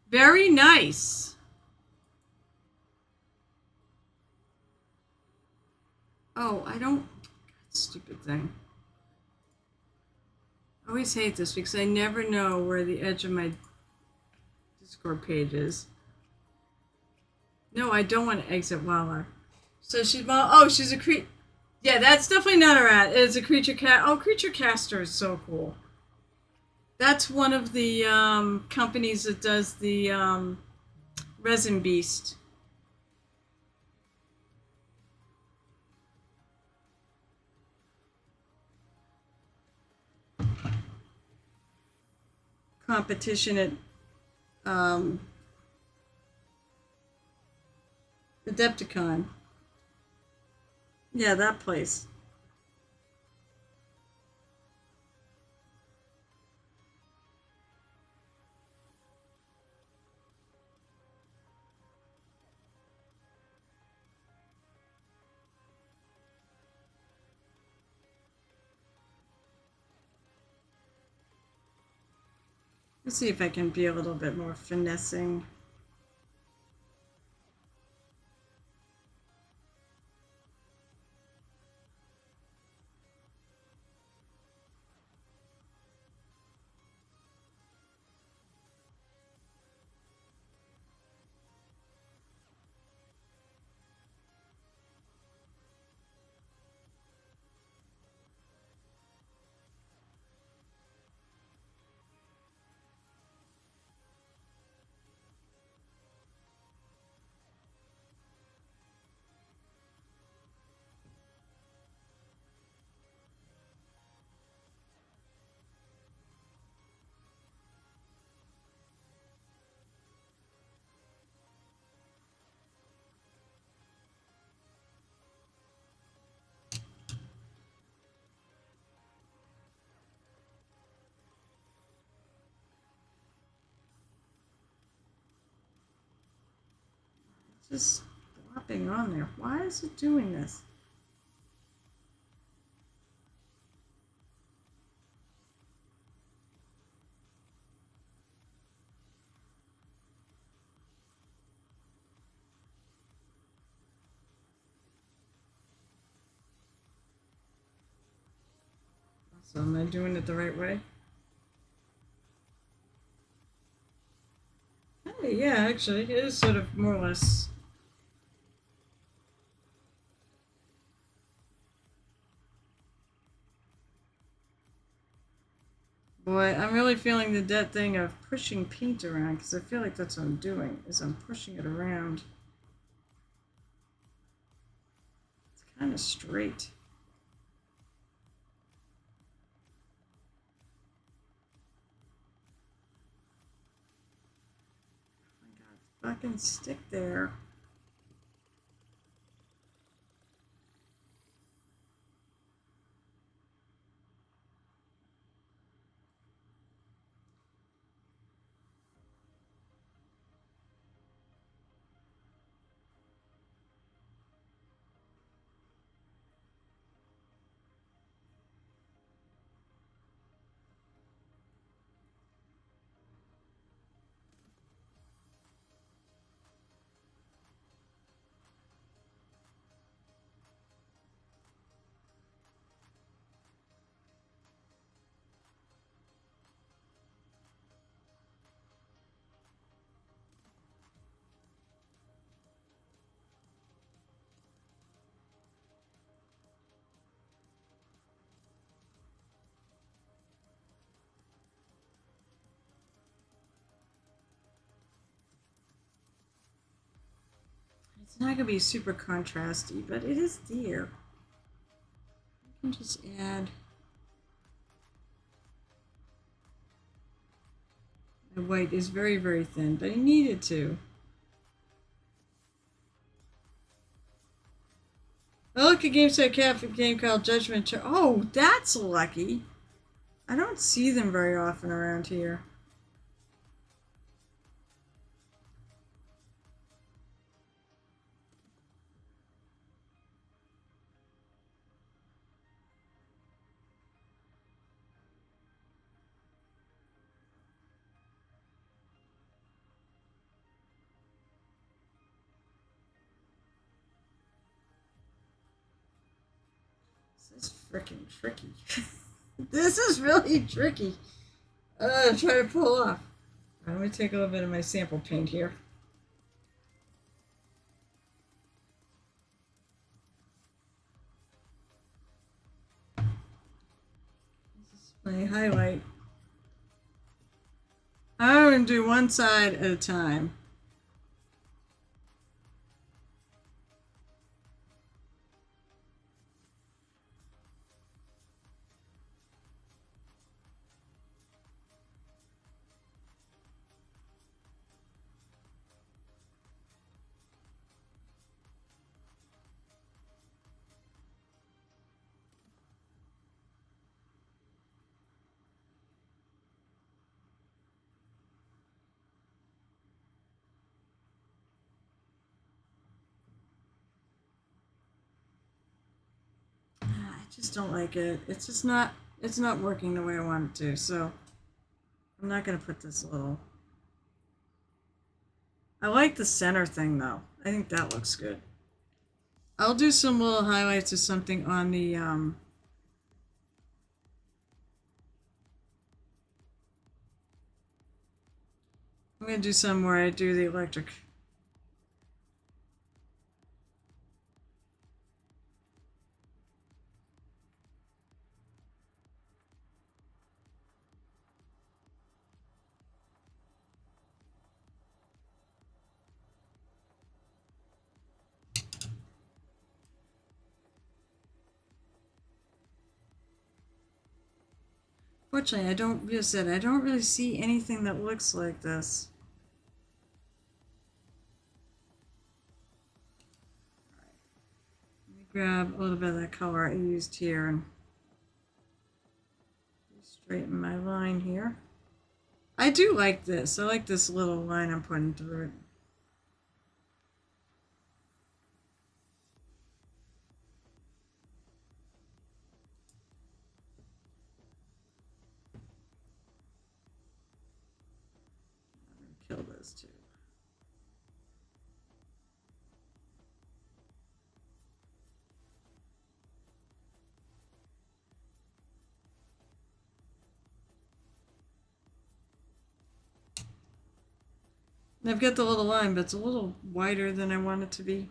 Very nice. Oh, I don't... Stupid thing. I always hate this because I never know where the edge of my Discord page is. No, I don't want to exit Wildlife. So she's... Oh, she's a creature... Yeah, that's definitely not a rat. It's a creature cat. Oh, Creature Caster is so cool. That's one of the companies that does the Resin Beast. Competition at Adepticon. Yeah, that place. Let's see if I can be a little bit more finessing. Just flopping on there. Why is it doing this? So am I doing it the right way? Hey, yeah, actually, it is sort of more or less. Boy, I'm really feeling the dead thing of pushing paint around because I feel like that's what I'm doing, is I'm pushing it around. It's kind of straight. Oh my god, fucking stick there. It's not gonna be super contrasty, but it is there. I can just add. The white is very, very thin, but I needed to. Oh, look, a GameStop Cafe game called Judgment. Oh, that's lucky. I don't see them very often around here. This is freaking tricky. This is really tricky. Try to pull off. Let me take a little bit of my sample paint here. This is my highlight. I'm going to do one side at a time. just don't like it. It's just not, it's not working the way I want it to. So I'm not going to put this little. I like the center thing though. I think that looks good. I'll do some little highlights or something on the I'm going to do some where I do the electric. Fortunately, I don't, as I said, I don't really see anything that looks like this. Let me grab a little bit of that color I used here and straighten my line here. I do like this. I like this little line I'm putting through it. I'm going to kill those two. And I've got the little line, but it's a little wider than I want it to be.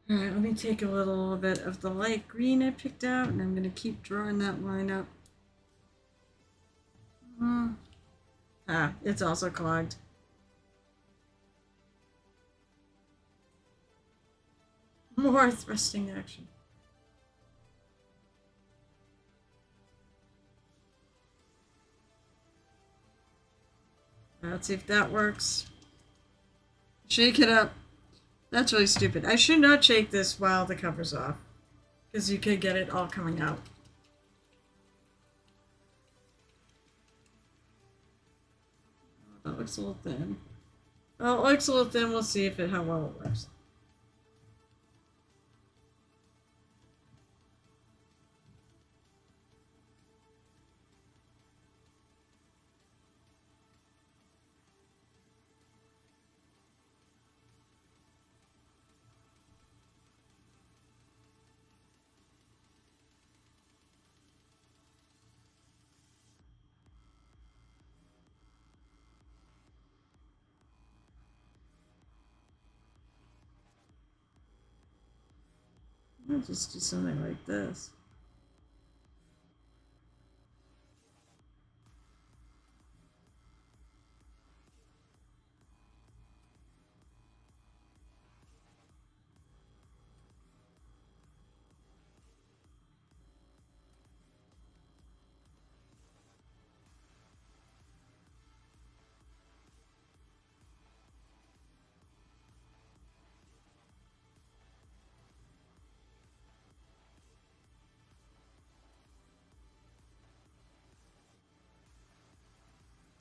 All right, let me take a little bit of the light green I picked out, and I'm going to keep drawing that line up. It's also clogged. More thrusting action. Let's see if that works. Shake it up. That's really stupid. I should not shake this while the cover's off, because you could get it all coming out. That looks a little thin. Well, it looks a little thin. We'll see if how well it works. I'll just do something like this.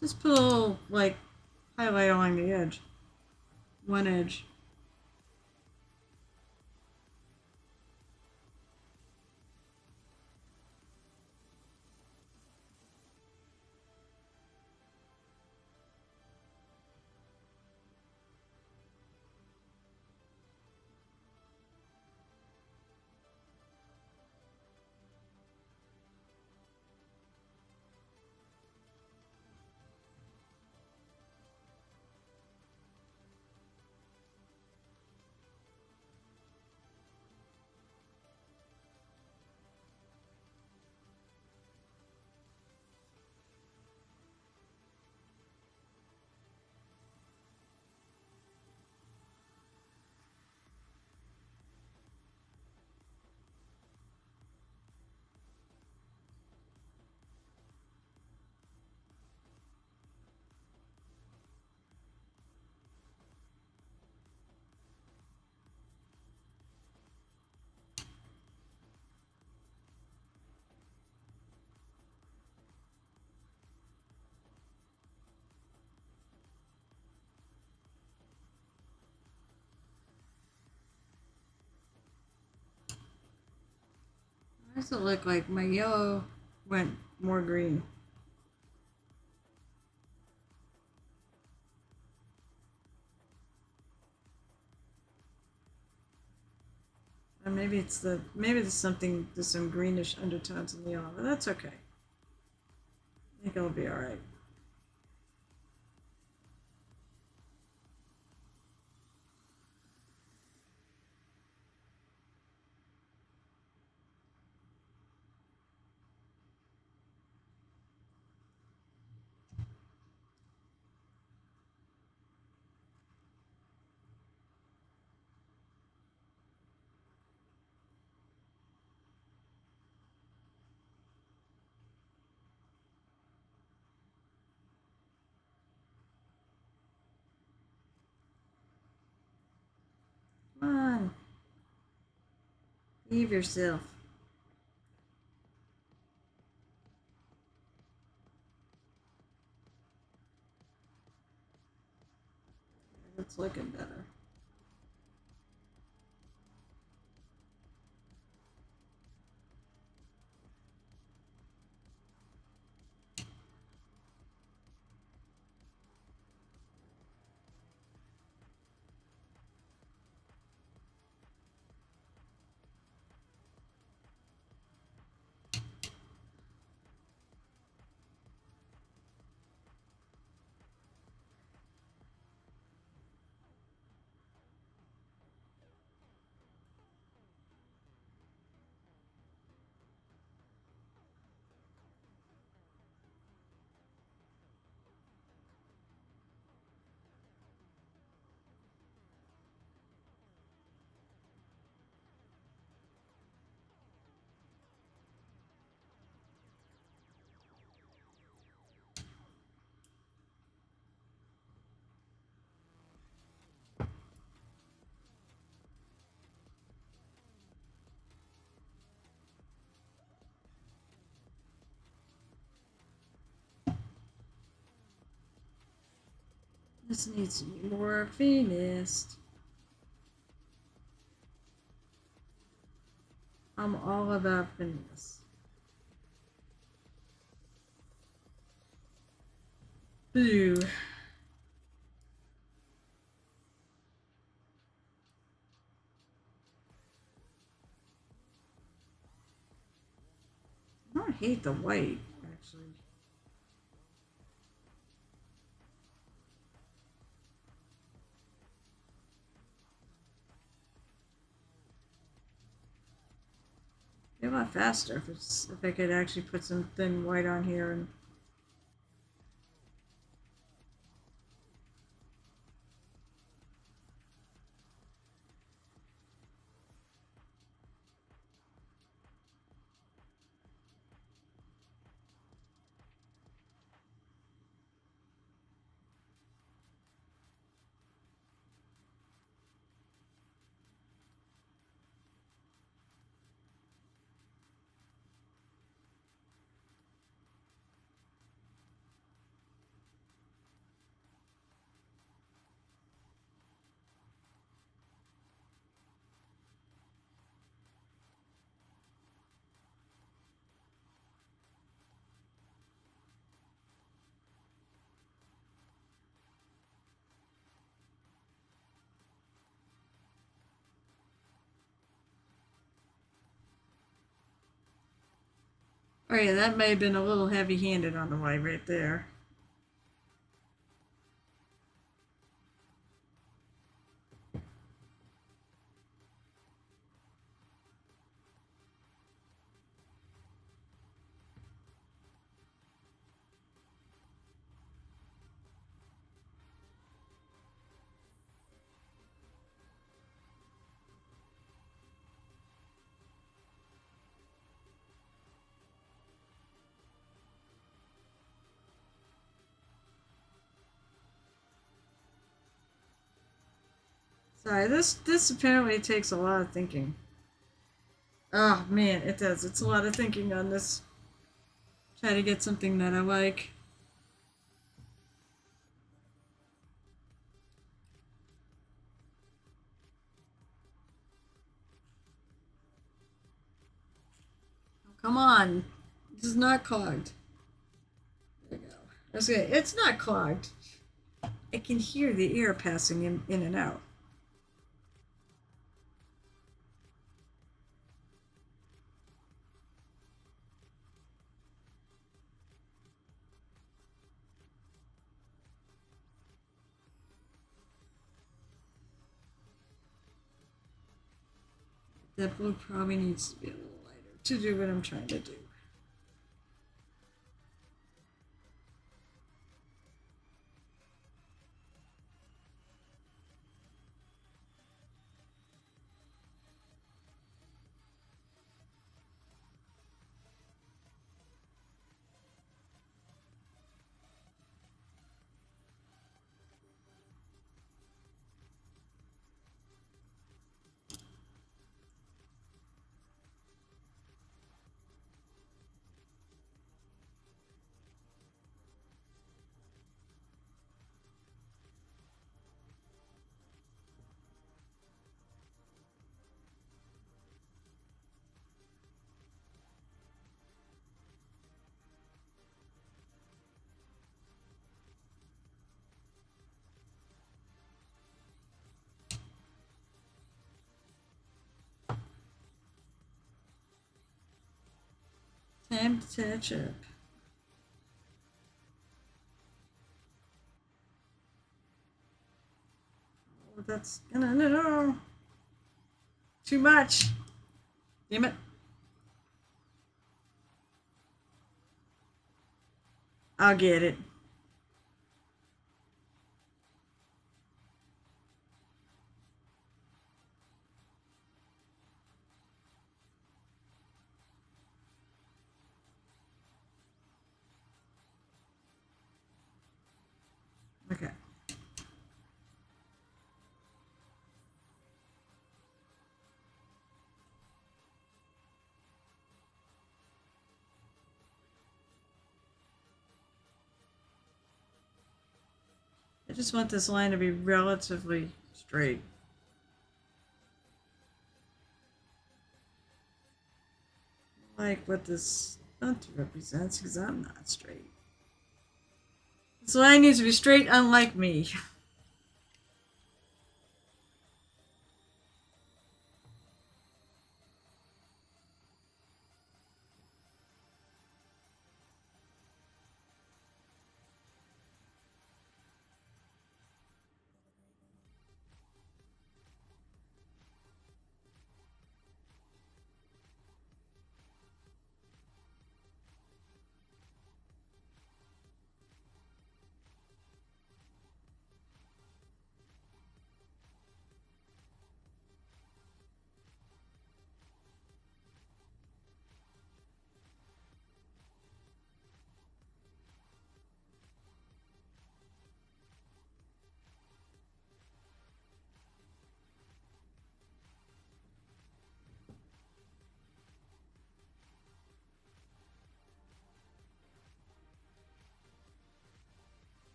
Just put a little, like, highlight along the edge. One edge. Does it look like my yellow went more green? Or maybe there's some greenish undertones in the yellow, but that's okay. I think it'll be all right. Come on, leave yourself. It's looking better. This needs to be more finest. I'm all about finesse. Blue. I don't hate the white, actually. Be a lot faster if I could actually put some thin white on here and. Oh yeah, that may have been a little heavy-handed on the white right there. Sorry, this apparently takes a lot of thinking. Oh man, it does. It's a lot of thinking on this. Try to get something that I like. Come on. This is not clogged. There you go. Okay, it's not clogged. I can hear the air passing in and out. That blue probably needs to be a little lighter to do what I'm trying to do. Time to touch up. Oh, that's gonna no. Too much. Damn it. I'll get it. Okay. I just want this line to be relatively straight. Like what this stunt represents, because I'm not straight. This line needs to be straight, unlike me.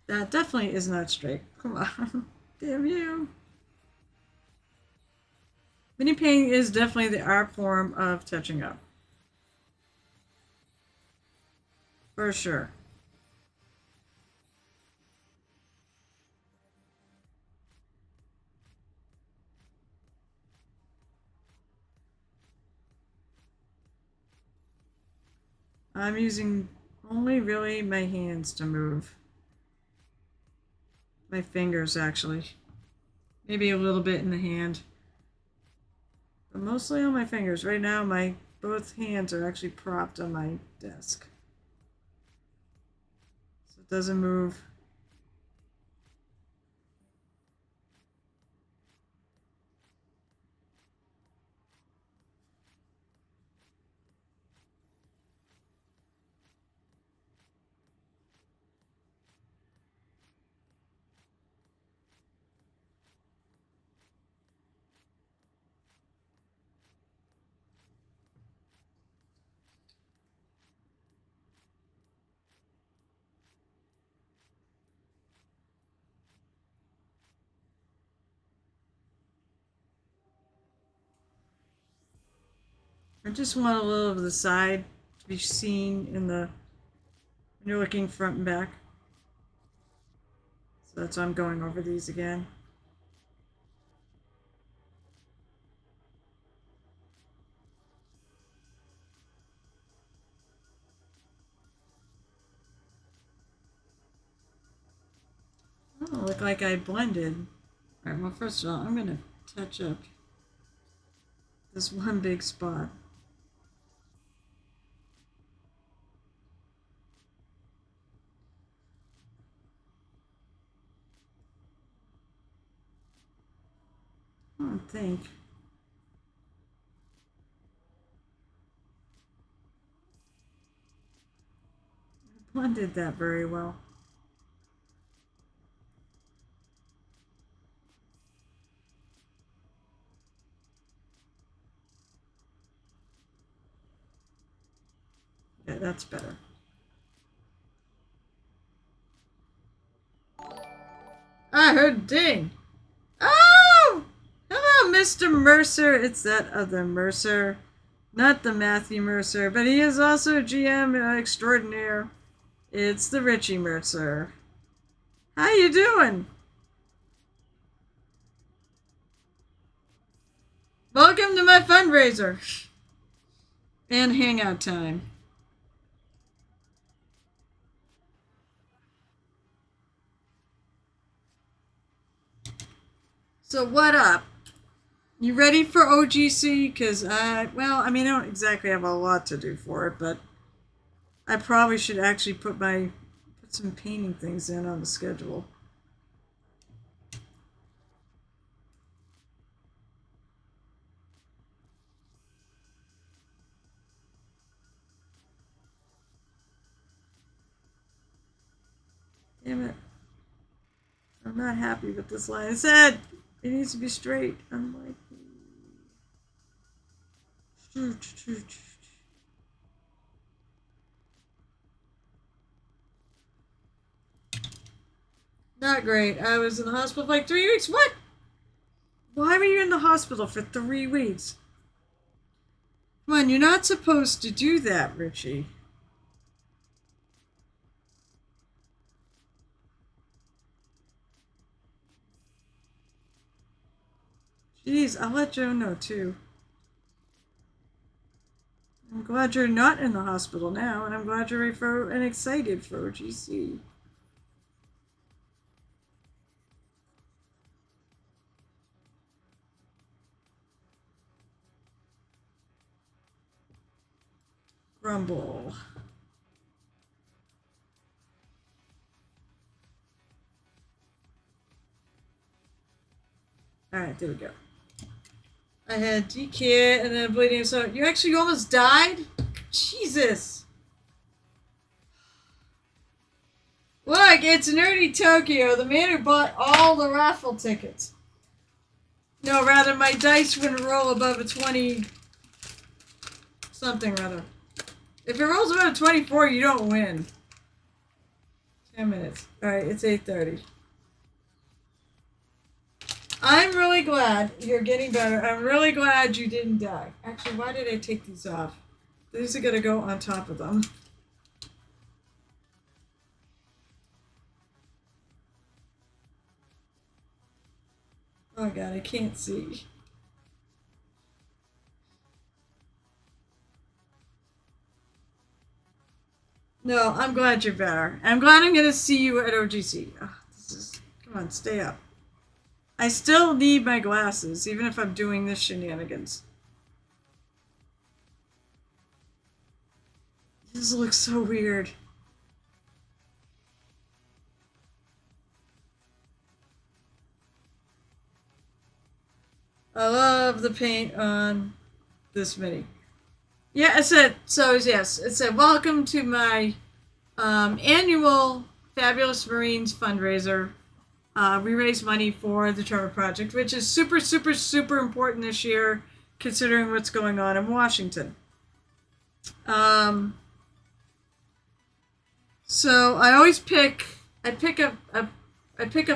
That definitely is not straight. Come on. Damn you. Mini painting is definitely the art form of touching up. For sure. I'm using only really my hands to move. My fingers, actually. Maybe a little bit in the hand. But mostly on my fingers. Right now, my both hands are actually propped on my desk. So it doesn't move. I just want a little of the side to be seen in the when you're looking front and back. So that's why I'm going over these again. Oh, look like I blended. All right, well, first of all, I'm going to touch up this one big spot. I don't think. I blended that very well. Yeah, that's better. I heard ding. Oh! Hello, Mr. Mercer. It's that other Mercer. Not the Matthew Mercer, but he is also GM extraordinaire. It's the Richie Mercer. How you doing? Welcome to my fundraiser and hangout time. So what up? You ready for OGC? Because I don't exactly have a lot to do for it, but I probably should actually put some painting things in on the schedule. Damn it. I'm not happy with this line. I said it needs to be straight. I'm like, not great. I was in the hospital for like 3 weeks. What? Why were you in the hospital for 3 weeks? Come on, you're not supposed to do that, Richie. Jeez, I'll let Joe know too. I'm glad you're not in the hospital now, and I'm glad you're ready for and excited for OGC. Grumble. Alright, there we go. I had DK and then bleeding. So you actually almost died? Jesus. Look, it's Nerdy Tokyo, the man who bought all the raffle tickets. No, rather, my dice wouldn't roll above a 20 something, rather. If it rolls above a 24, you don't win. 10 minutes. Alright, it's 8:30. I'm really glad you're getting better. I'm really glad you didn't die. Actually, why did I take these off? These are going to go on top of them. Oh god, I can't see. No, I'm glad you're better. I'm glad I'm going to see you at OGC. Oh, come on, stay up. I still need my glasses, even if I'm doing this shenanigans. This looks so weird. I love the paint on this mini. Yeah, it said, so yes, it said, welcome to my annual Fabulous Marines fundraiser. We raise money for the Trevor Project, which is super, super, super important this year, considering what's going on in Washington. So I always pick a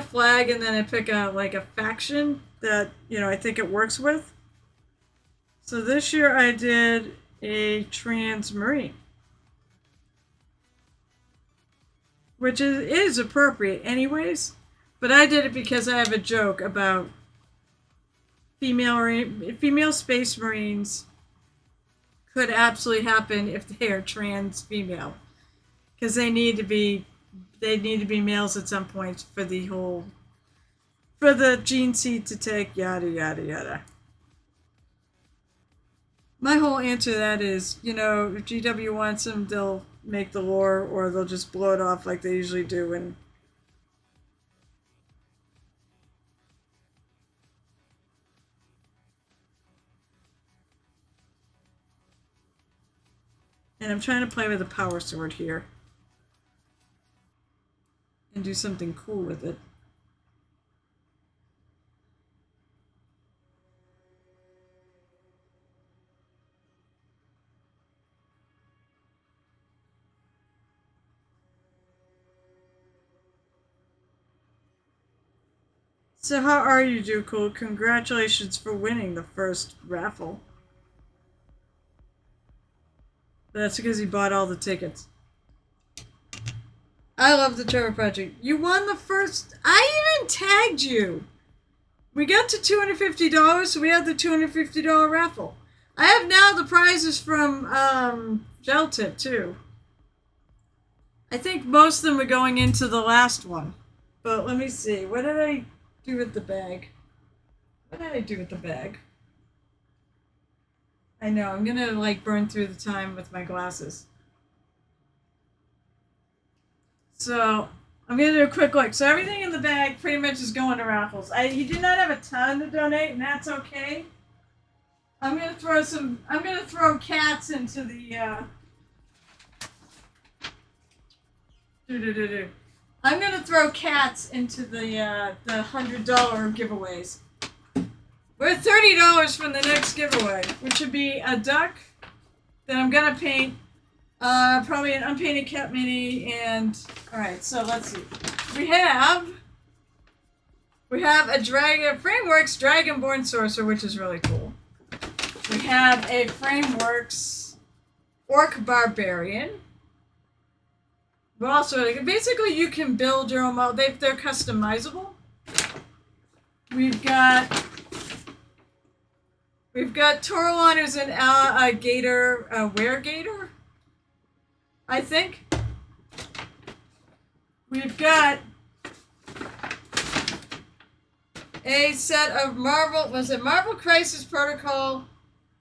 flag, and then I pick a faction that I think it works with. So this year I did a trans marine, which is appropriate anyways. But I did it because I have a joke about female space marines could absolutely happen if they are trans female, because they need to be males at some point for the gene seed to take, yada yada yada. My whole answer to that is, if GW wants them, they'll make the lore, or they'll just blow it off like they usually do. And I'm trying to play with a power sword here and do something cool with it. So how are you, Dukel? Congratulations for winning the first raffle. That's because he bought all the tickets. I love the Trevor Project. You won the first. I even tagged you. We got to $250, so we had the $250 raffle. I have now the prizes from Gel Tip too. I think most of them are going into the last one. But let me see. What did I do with the bag? I know, I'm gonna burn through the time with my glasses. So I'm gonna do a quick look. So everything in the bag pretty much is going to raffles. You did not have a ton to donate, and that's okay. I'm gonna throw cats into the I'm gonna throw cats into the $100 giveaways. We're $30 from the next giveaway, which would be a duck that I'm gonna paint, probably an unpainted cat mini, and alright, so let's see. We have a Frameworks Dragonborn Sorcerer, which is really cool. We have a Frameworks Orc Barbarian. But also, basically, you can build your own model. They're customizable. We've got Torlon, who's a gator, a were-gator, I think. We've got a set of Marvel Crisis Protocol,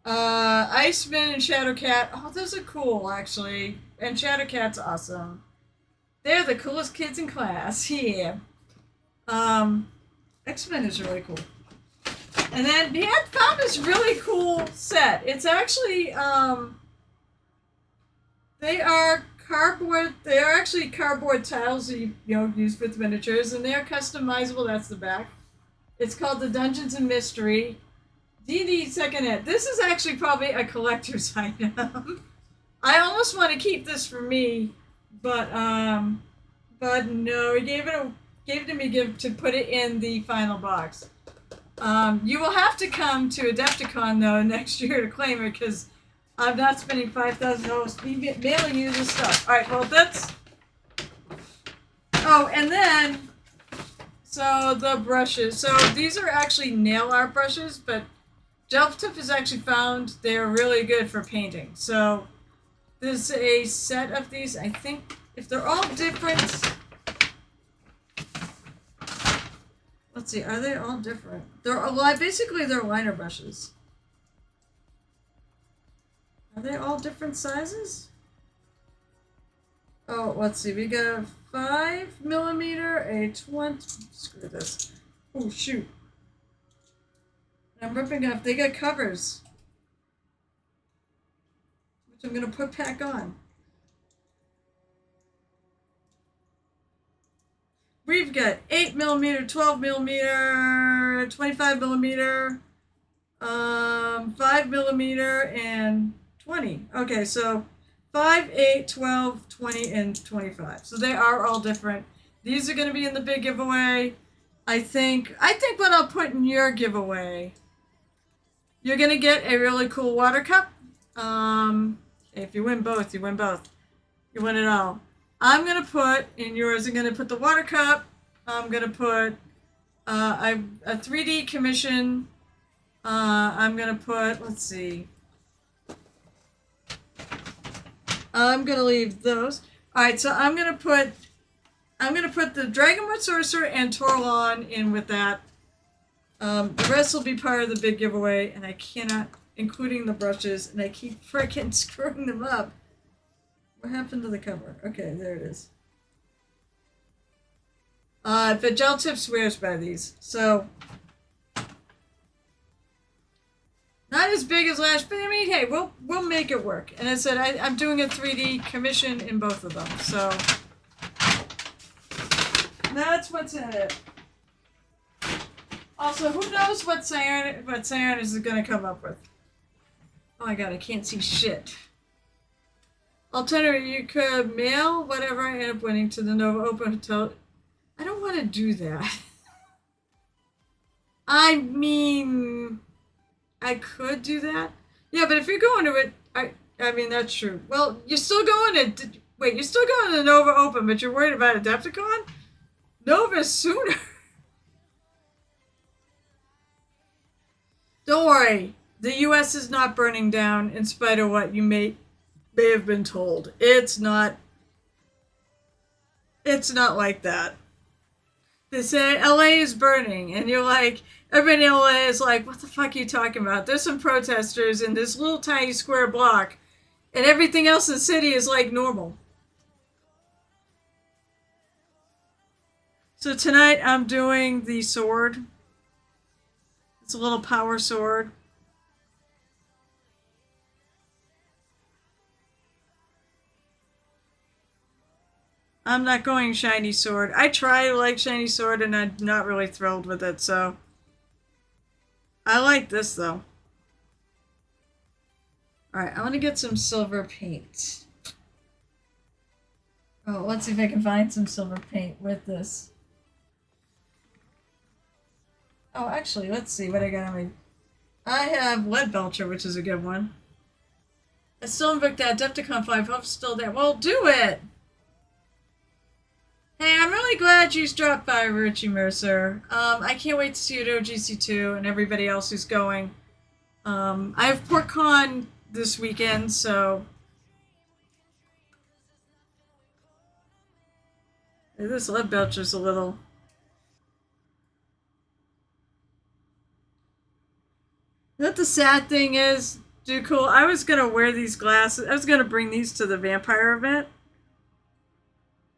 Iceman and Shadowcat. Oh, those are cool, actually. And Shadowcat's awesome. They're the coolest kids in class. Yeah. X-Men is really cool. And then he had found this really cool set. It's actually, they are actually cardboard tiles that you use with miniatures, and they are customizable. That's the back. It's called the Dungeons and Mystery DD Second Ed. This is actually probably a collector's item. I almost want to keep this for me, but no, he gave it to me to put it in the final box. You will have to come to Adepticon though next year to claim it, because I'm not spending $5,000 mailing you this stuff. All right, well that's. Oh, and then so the brushes. So these are actually nail art brushes, but Delftip has actually found they're really good for painting. So there's a set of these. I think if they're all different. Let's see, are they all different? Basically they're liner brushes. Are they all different sizes? Oh, let's see, we got a 5mm, a 20, screw this. Oh, shoot. I'm ripping off, they got covers, which I'm gonna put back on. We've got 8mm, 12mm, 25mm, 5mm, and 20. Okay, so 5, 8, 12, 20, and 25. So they are all different. These are going to be in the big giveaway. I think what I'll put in your giveaway. You're gonna get a really cool water cup. If you win both, you win both. You win it all. I'm gonna put in yours. I'm gonna put the water cup. I'm gonna put a 3D commission. I'm gonna put. Let's see. I'm gonna leave those. All right, so I'm gonna put the Dragonwood Sorcerer and Torlon in with that. The rest will be part of the big giveaway, and I cannot, including the brushes, and I keep freaking screwing them up. What happened to the cover? Okay, there it is. But Gel Tip swears by these, so not as big as last, but I mean, hey, we'll make it work. And I said I'm doing a 3D commission in both of them, so that's what's in it. Also, who knows what Siren is going to come up with? Oh my god, I can't see shit. Alternative, you could mail whatever I end up winning to the Nova Open Hotel. I don't want to do that. I mean, I could do that. Yeah, but if you're going to it, I mean, that's true. Well, you're still going to... Wait, you're still going to the Nova Open, but you're worried about Adepticon? Nova sooner. Don't worry. The U.S. is not burning down in spite of what you may have been told. It's not like that. They say LA is burning, and you're like, everybody in LA is like, what the fuck are you talking about? There's some protesters in this little tiny square block, and everything else in the city is like normal. So tonight I'm doing the sword. It's a little power sword. I'm not going shiny sword. I try to like shiny sword and I'm not really thrilled with it, so. I like this though. Alright, I want to get some silver paint. Oh, let's see if I can find some silver paint with this. Oh, actually, let's see what I got on me. I have Lead Belcher, which is a good one. I still invoked that Adepticon 5. I'm still there. Well, do it! Hey, I'm really glad you dropped by, Richie Mercer. I can't wait to see you at OGC2 and everybody else who's going. I have PortCon this weekend, so... This Lead Belcher's a little... What the sad thing is, dude, cool. I was gonna wear these glasses. I was gonna bring these to the vampire event,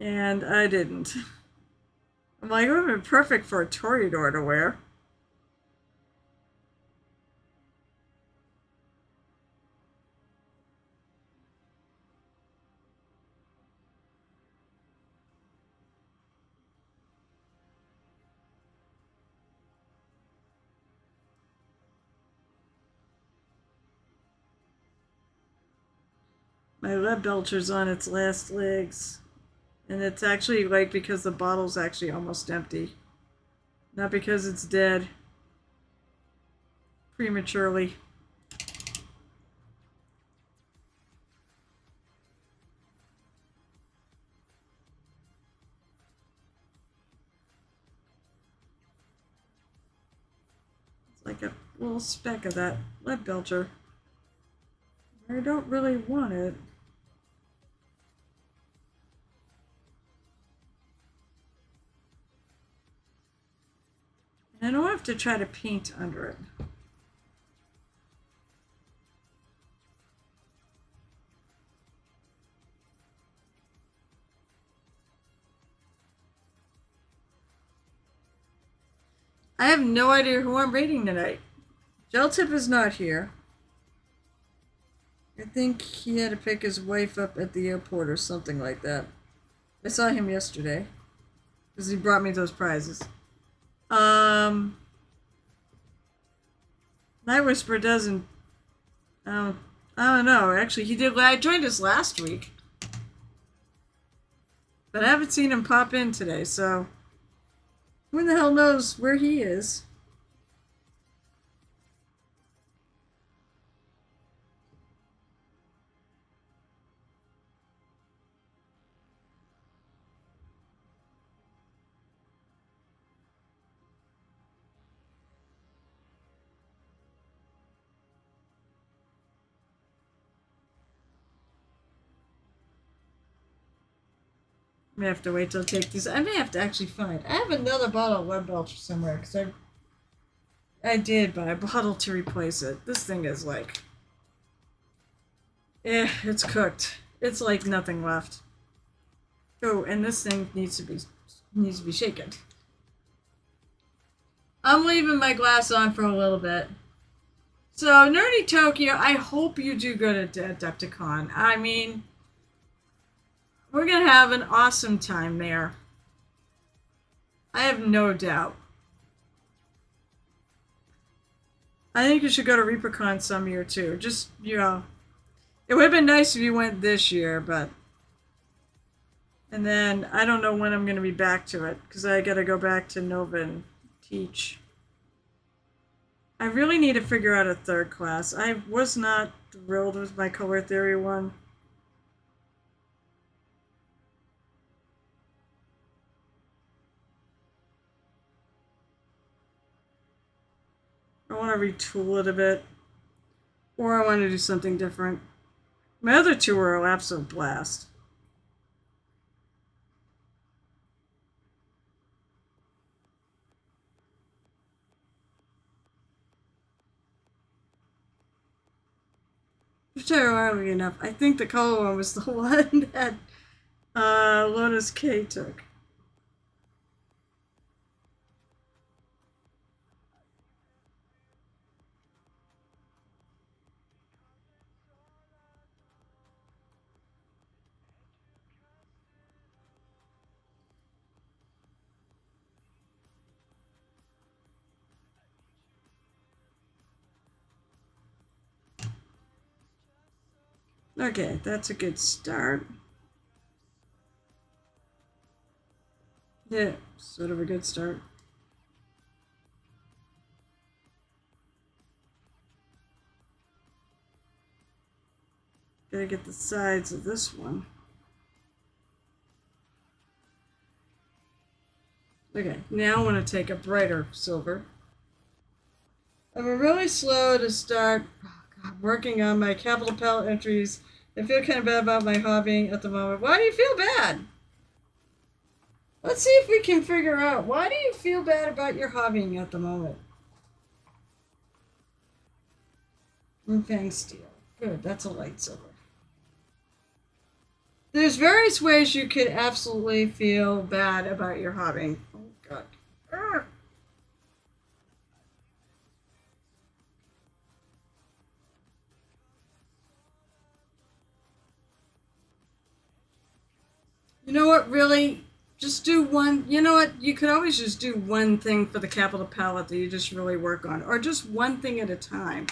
and I didn't. I'm like, it would have been perfect for a Toreador to wear. My Lead Belcher's on its last legs. And it's actually like because the bottle's actually almost empty. Not because it's dead. Prematurely. It's like a little speck of that Lead Belcher. I don't really want it. I don't have to try to paint under it. I have no idea who I'm raiding tonight. Geltip is not here. I think he had to pick his wife up at the airport or something like that. I saw him yesterday. Because he brought me those prizes. Night Whisper doesn't... I don't know. Actually, he did... I joined us last week. But I haven't seen him pop in today, so... Who the hell knows where he is? I may have to wait till I take these. I may have to actually find. I have another bottle of Web Belcher somewhere because I did buy a bottle to replace it. This thing is like, it's cooked. It's like nothing left. Oh, and this thing needs to be shaken. I'm leaving my glass on for a little bit. So, Nerdy Tokyo, I hope you do go to Adepticon. I mean, we're going to have an awesome time there. I have no doubt. I think you should go to ReaperCon some year too. Just, you know, it would have been nice if you went this year, but. And then I don't know when I'm going to be back to it because I got to go back to Nova and teach. I really need to figure out a third class. I was not thrilled with my color theory one. I want to retool it a bit. Or I want to do something different. My other two are an absolute blast. Which ironically enough, I think the color one was the one that Lotus K took. Okay, that's a good start. Yeah, sort of a good start. Gotta get the sides of this one. Okay, now I want to take a brighter silver. I'm really slow to start working on my capital palette entries. I feel kind of bad about my hobbying at the moment. Why do you feel bad? Let's see if we can figure out why do you feel bad about your hobbying at the moment. Fang steel. Good, that's a light silver. There's various ways you could absolutely feel bad about your hobbying. Oh god. You know what, really? Just do one. You know what? You could always just do one thing for the capital palette that you just really work on, or just one thing at a time.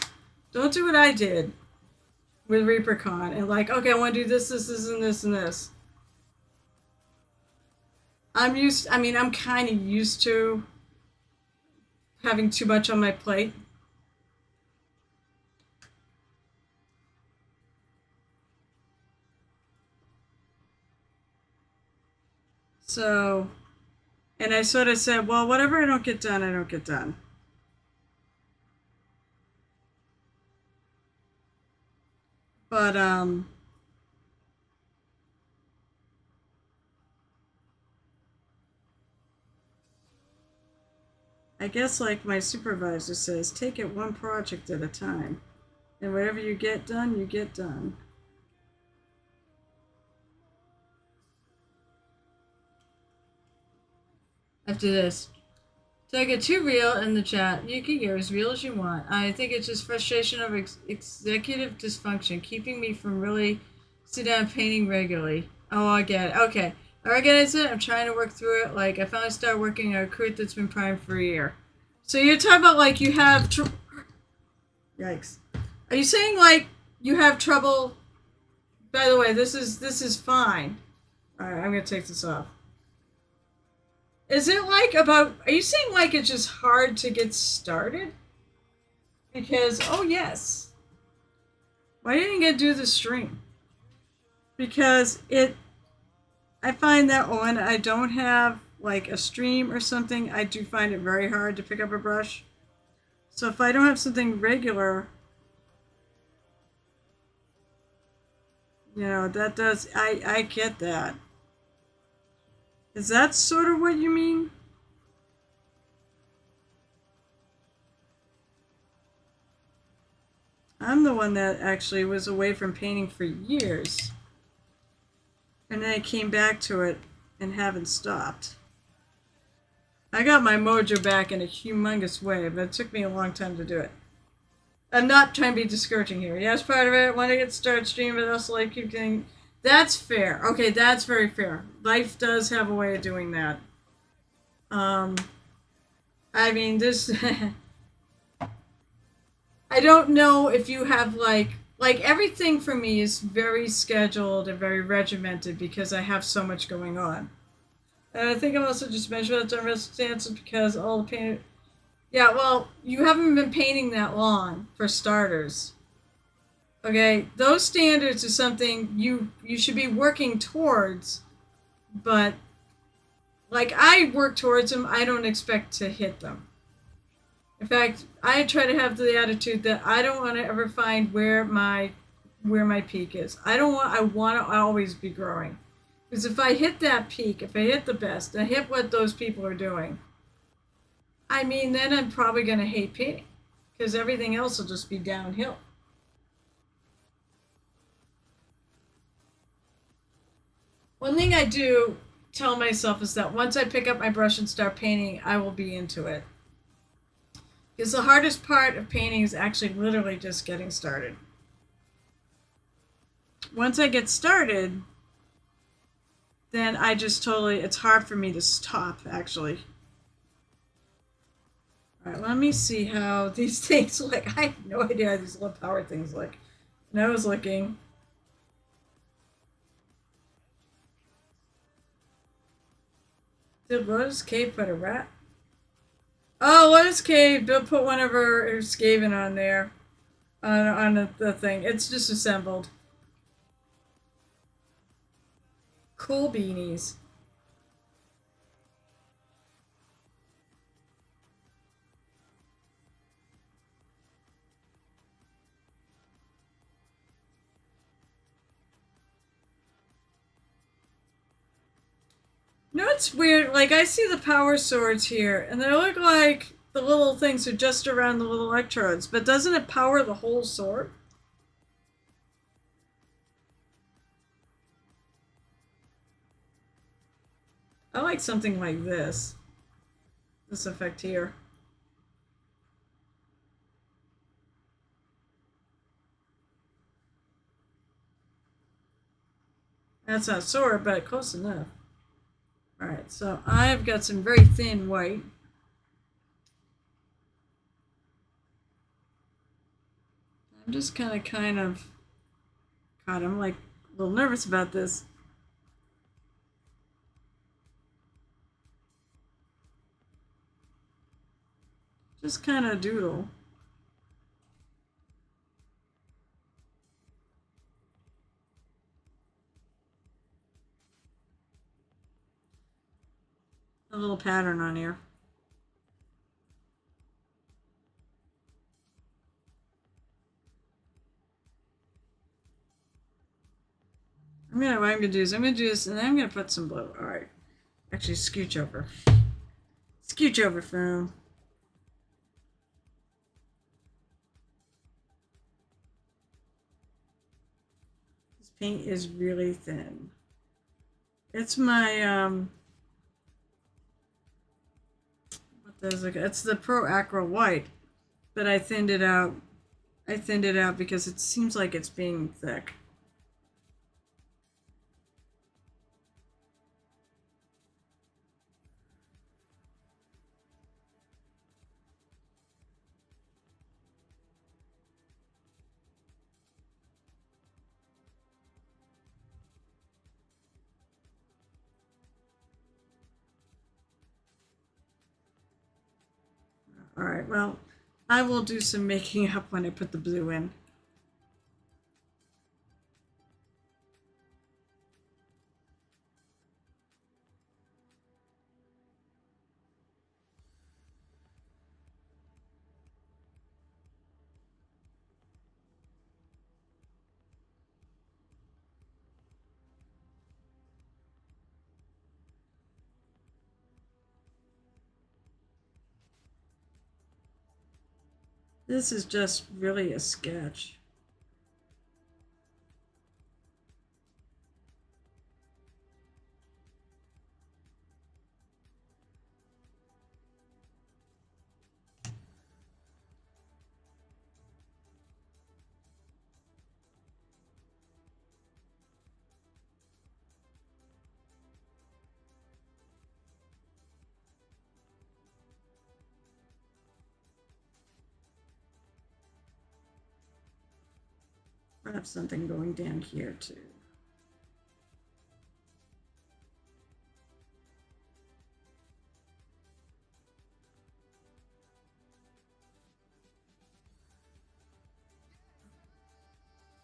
Don't do what I did with ReaperCon and like, okay, I want to do this, this, this, and this, and this. I'm kind of used to having too much on my plate. So, and I sort of said, well, whatever I don't get done, I don't get done. But, I guess like my supervisor says, take it one project at a time. And whatever you get done, you get done. After this, don't get too real in the chat. You can get as real as you want. I think it's just frustration of executive dysfunction, keeping me from really sit down painting regularly. Oh, I get it. Okay. I recognize it. I'm trying to work through it. Like, I finally started working on a recruit that's been primed for a year. So you're talking about, like, you have... Yikes. Are you saying, like, you have trouble... By the way, this is fine. Alright, I'm going to take this off. Is it like about... Are you saying, like, it's just hard to get started? Because, oh, yes. Why didn't you do the stream? Because I find that when I don't have, like, a stream or something, I do find it very hard to pick up a brush. So if I don't have something regular, you know, that does... I get that. Is that sort of what you mean? I'm the one that actually was away from painting for years. And then I came back to it and haven't stopped. I got my mojo back in a humongous way, but it took me a long time to do it. I'm not trying to be discouraging here. Yes, part of it. Want to get started streaming, but also like keep getting. That's fair. Okay, that's very fair. Life does have a way of doing that. Um, I mean, this. I don't know if you have like everything for me is very scheduled and very regimented because I have so much going on. And I think I'm also just measuring that circumstances because all the paint. Yeah, well, you haven't been painting that long for starters. Okay, those standards are something you should be working towards, but like I work towards them, I don't expect to hit them. In fact, I try to have the attitude that I don't want to ever find where my peak is. I want to always be growing. Because if I hit that peak, if I hit the best, I hit what those people are doing, I mean, then I'm probably going to hate painting because everything else will just be downhill. One thing I do tell myself is that once I pick up my brush and start painting, I will be into it. Because the hardest part of painting is actually literally just getting started. Once I get started, then I just totally, it's hard for me to stop actually. All right, let me see how these things look. I have no idea how these little power things look. And I was looking. Did Lotus Cave put a rat? Oh, Lotus Cave put one of her Skaven on there. On the thing. It's just assembled. Cool beanies. You know, it's weird. Like, I see the power swords here, and they look like the little things are just around the little electrodes, but doesn't it power the whole sword? I like something like this. This effect here. That's not sword, but close enough. Alright, so I've got some very thin white. I'm just kind of, God, I'm like a little nervous about this. Just kind of doodle. A little pattern on here. What I'm gonna do is I'm gonna do this and then I'm gonna put some blue. Alright. Actually scooch over. Scooch over, Froom. This paint is really thin. It's my what does it? It's the Pro Acro White, but I thinned it out. I thinned it out because it seems like it's being thick. Alright, well, I will do some making up when I put the blue in. This is just really a sketch. I have something going down here too.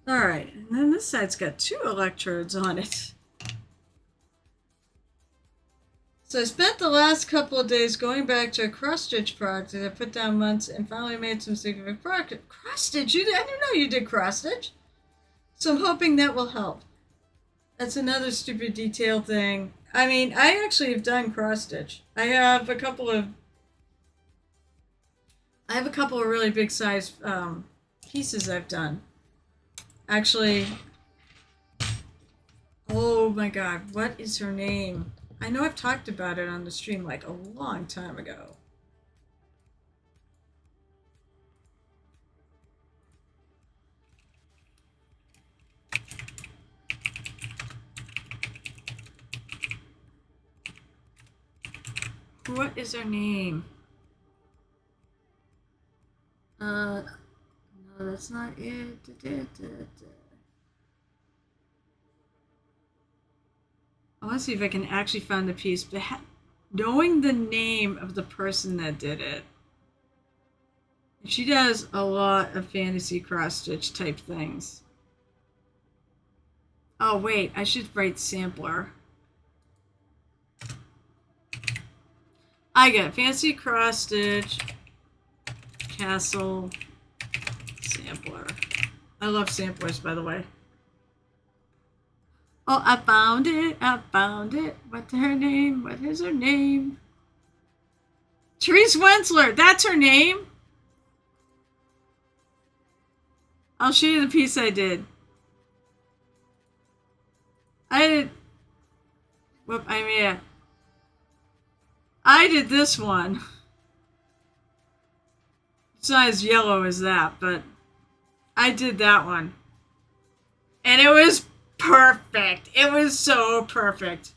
Alright, and then this side's got 2 electrodes on it. So I spent the last couple of days going back to a cross-stitch project that I put down months and finally made some significant progress. Cross-stitch? I didn't know you did cross-stitch. So I'm hoping that will help. That's another stupid detail thing. I mean, I actually have done cross-stitch. I have a couple of really big size pieces I've done. Actually, oh my god, what is her name? I know I've talked about it on the stream like a long time ago. What is her name? No, that's not it. I want to see if I can actually find the piece, but knowing the name of the person that did it, she does a lot of fantasy cross-stitch type things. Oh wait, I should write sampler. I got fantasy cross-stitch, castle, sampler. I love samplers, by the way. Oh, I found it. I found it. What's her name? What is her name? Therese Wensler. That's her name. I'll show you the piece I did. I did. Whoop, I mean, I did this one. It's not as yellow as that, but I did that one. And it was perfect. It was so perfect.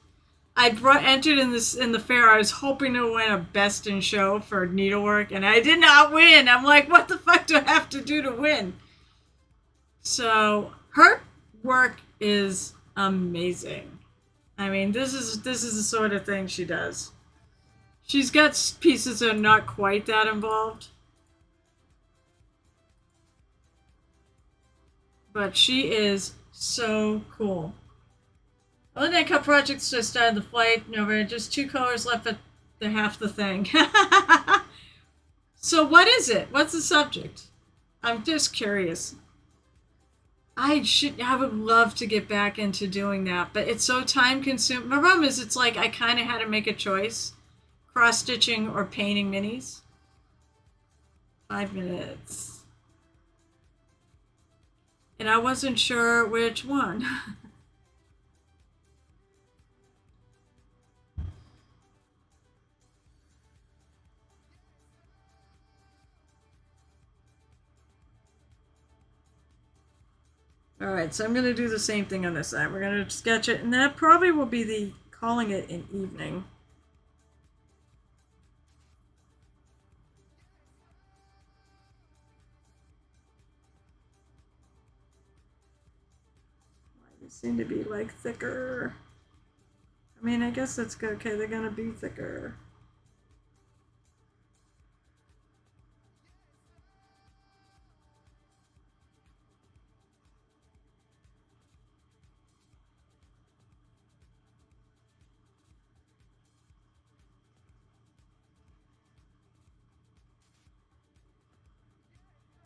I entered in the fair. I was hoping to win a best in show for needlework, and I did not win. I'm like, what the fuck do I have to do to win? So her work is amazing. I mean, this is the sort of thing she does. She's got pieces that are not quite that involved, but she is so cool. Holiday Cup projects just started the flight. No, just 2 colors left at the half the thing. So what is it? What's the subject? I'm just curious. I would love to get back into doing that, but it's so time consuming. My problem is it's like I kind of had to make a choice. Cross-stitching or painting minis. 5 minutes. And I wasn't sure which one. Alright, so I'm going to do the same thing on this side. We're going to sketch it, and that probably will be the calling it an evening. They seem to be like thicker. I mean, I guess that's good. Okay, they're going to be thicker.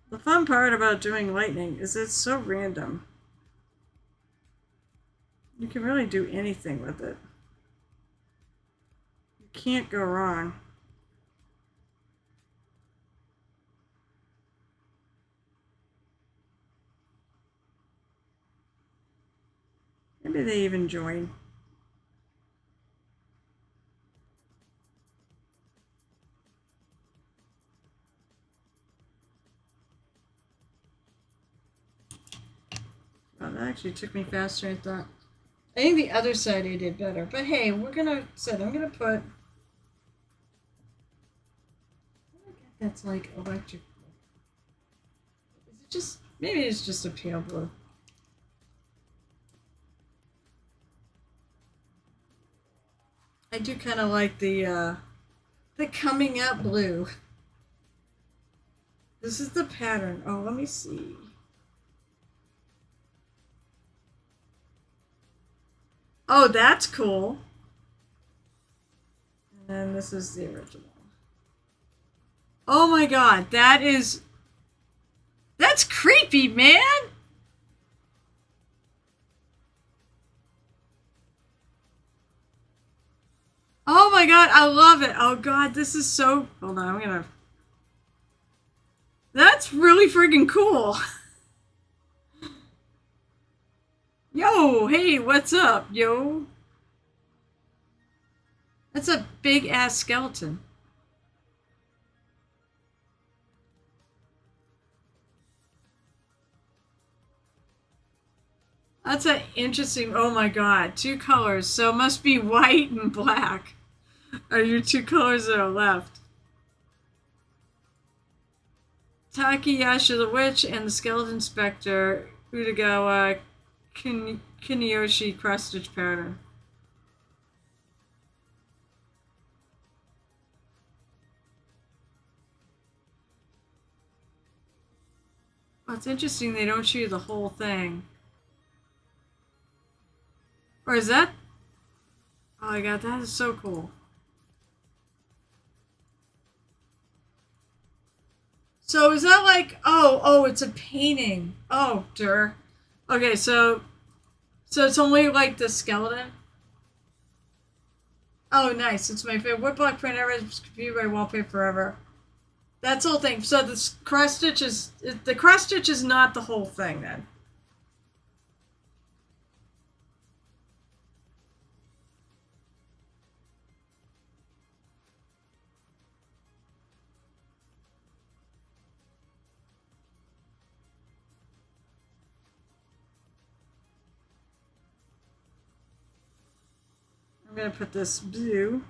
The fun part about doing lightning is it's so random. You can really do anything with it. You can't go wrong. Maybe they even join. Well, that actually took me faster than I thought. I think the other side I did better. But hey, we're gonna set. I'm gonna put. That's like electric. Is it just maybe it's just a pale blue? I do kind of like the coming out blue. This is the pattern. Oh, let me see. Oh, that's cool. And then this is the original. Oh my god, that's creepy, man. Oh my god, I love it. Oh god, this is so. Hold on, I'm gonna. That's really freaking cool. Yo, hey, what's up, yo? That's a big ass skeleton. That's an interesting. Oh my god, two colors. So it must be white and black. Are your two colors that are left? Takayasha the Witch and the Skeleton Spectre, Utagawa, Kineyoshi cross stitch pattern. Well, it's interesting they don't show you the whole thing. Or is that? Oh my god, that is so cool. So is that like? Oh, it's a painting. Oh, der. Okay, so it's only like the skeleton. Oh, nice. It's my favorite woodblock print ever. It's viewed by wallpaper forever. That's the whole thing. So the cross stitch is not the whole thing then. I'm gonna put this blue.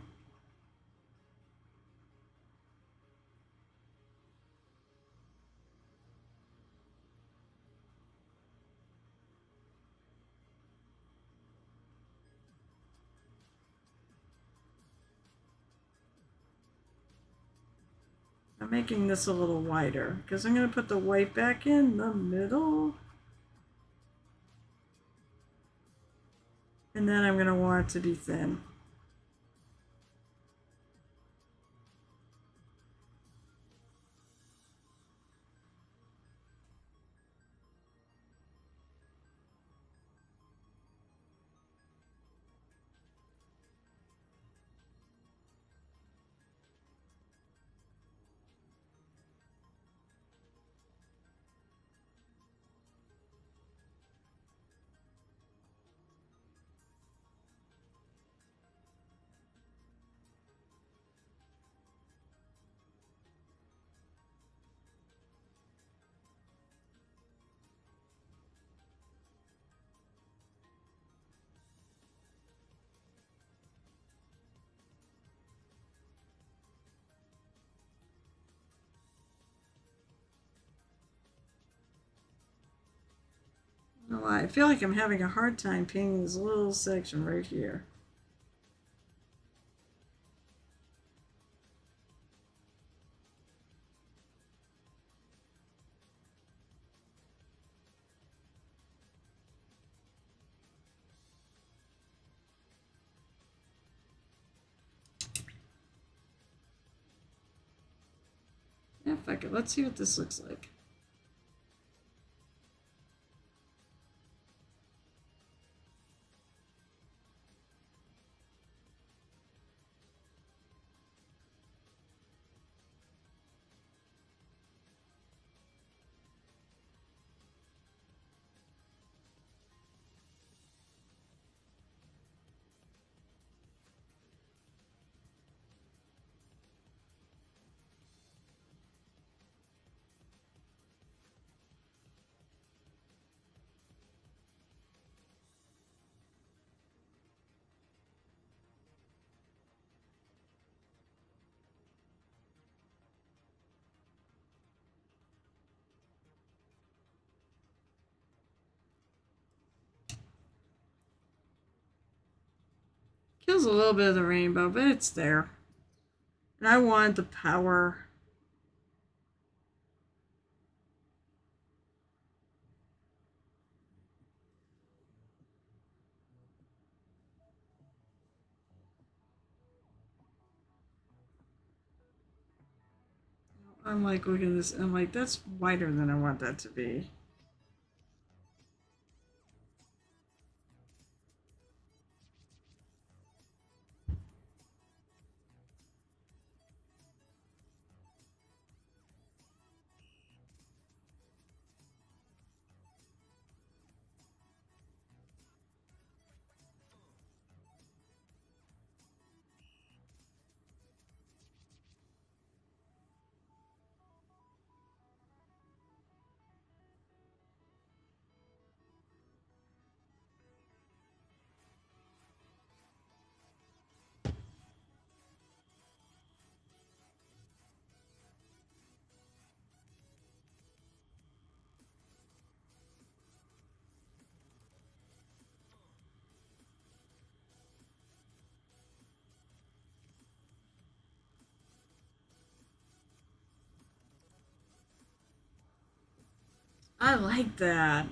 I'm making this a little wider because I'm going to put the white back in the middle. And then I'm going to want it to be thin. I don't know why. I feel like I'm having a hard time painting this little section right here. Yeah, fuck it. Let's see what this looks like. Kills a little bit of the rainbow, but it's there. And I want the power. I'm like, looking at this. I'm like, that's wider than I want that to be. I like that.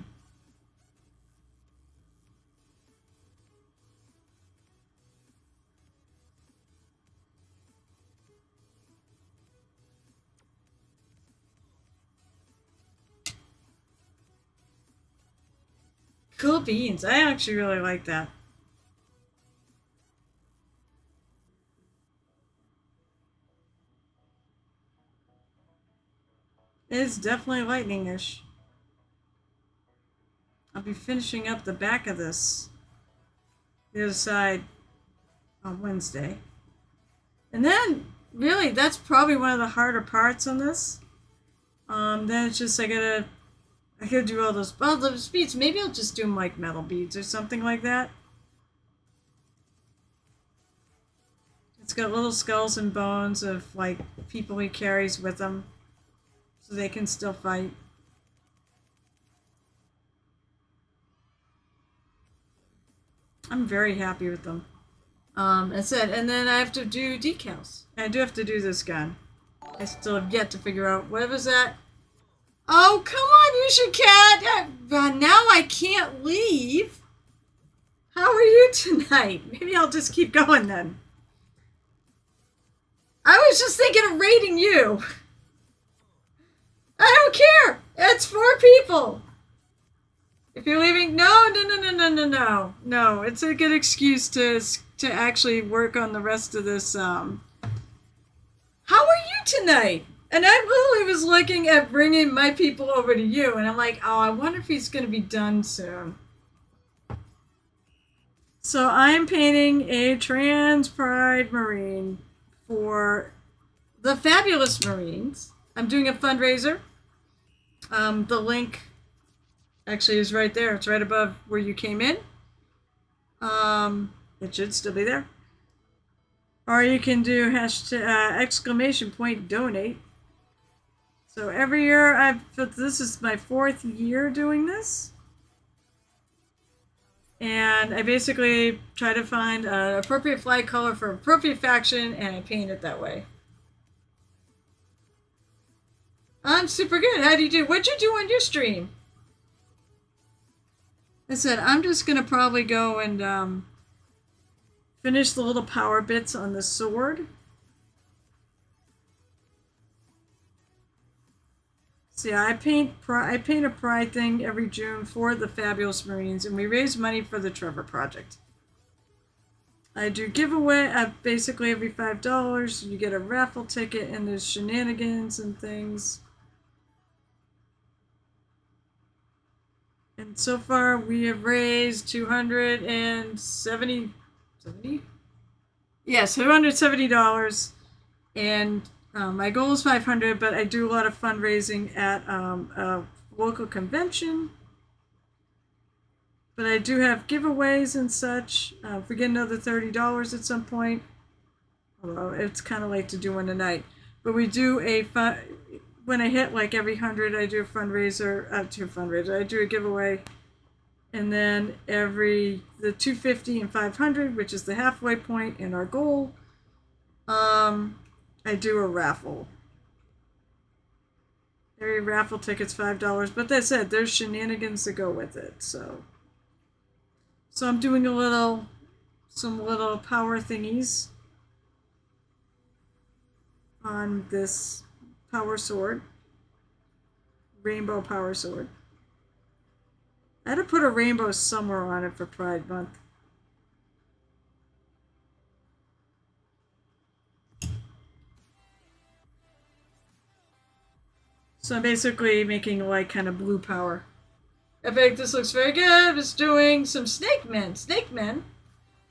Cool beans. I actually really like that. It's definitely lightning-ish. I'll be finishing up the back of this, the other side, on Wednesday. And then, really, that's probably one of the harder parts on this. Then it's just I gotta do all those beads. Maybe I'll just do them like metal beads or something like that. It's got little skulls and bones of like people he carries with him, so they can still fight. I'm very happy with them. That's it. And then I have to do decals. I do have to do this gun. I still have yet to figure out what was that. Oh, come on, you should cat. Now I can't leave. How are you tonight? Maybe I'll just keep going then. I was just thinking of raiding you. I don't care. It's 4 people. If you're leaving, no. It's a good excuse to actually work on the rest of this. How are you tonight? And I literally was looking at bringing my people over to you, and I'm like, oh, I wonder if he's going to be done soon. So I'm painting a Trans Pride Marine for the Fabulous Marines. I'm doing a fundraiser. The link actually is right there. It's right above where you came in. It should still be there. Or you can do !! donate. So every year this is my 4th year doing this. And I basically try to find an appropriate flag color for appropriate faction, and I paint it that way. I'm super good. How do you do? What'd you do on your stream? I said, I'm just going to probably go and finish the little power bits on the sword. So yeah, I paint a pride thing every June for the Fabulous Marines, and we raise money for the Trevor Project. I do giveaway basically every $5. You get a raffle ticket, and there's shenanigans and things. And so far, we have raised $270. Yes, $270. And my goal is $500, but I do a lot of fundraising at a local convention. But I do have giveaways and such. If we get another $30 at some point, although it's kind of late to do one tonight. But we do when I hit like every 100, I do a fundraiser. I do a giveaway. And then the 250 and 500, which is the halfway point in our goal, I do a raffle. Every raffle ticket's $5, but that said, there's shenanigans to go with it. So I'm doing some little power thingies on this power sword, rainbow power sword. I had to put a rainbow somewhere on it for Pride Month. So I'm basically making like kind of blue power. Ep8, this looks very good. It's doing some snake men. Snake men.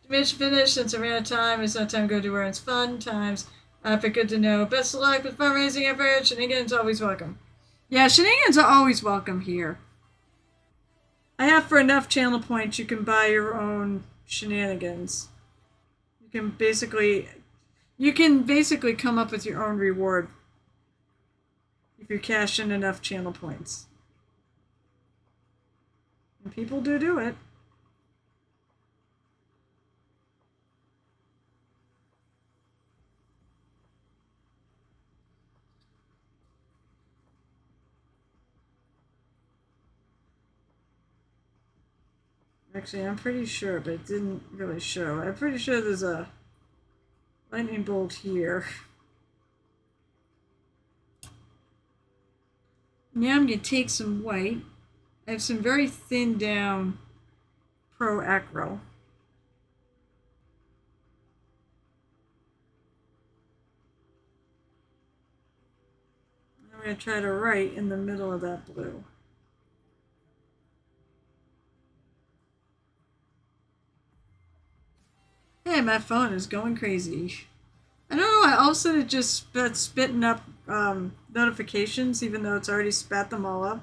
Diminish finish since I ran out of time. It's not time to go do where it's fun times. But good to know. Best of luck with fundraising efforts. Shenanigans always welcome. Yeah, shenanigans are always welcome here. I have for enough channel points you can buy your own shenanigans. You can basically come up with your own reward if you cash in enough channel points. And people do it. Actually, I'm pretty sure, but it didn't really show. I'm pretty sure there's a lightning bolt here. Now I'm going to take some white. I have some very thin down Pro Acro. I'm going to try to write in the middle of that blue. Hey, my phone is going crazy. I don't know why all of a sudden it just spitting up notifications even though it's already spat them all up.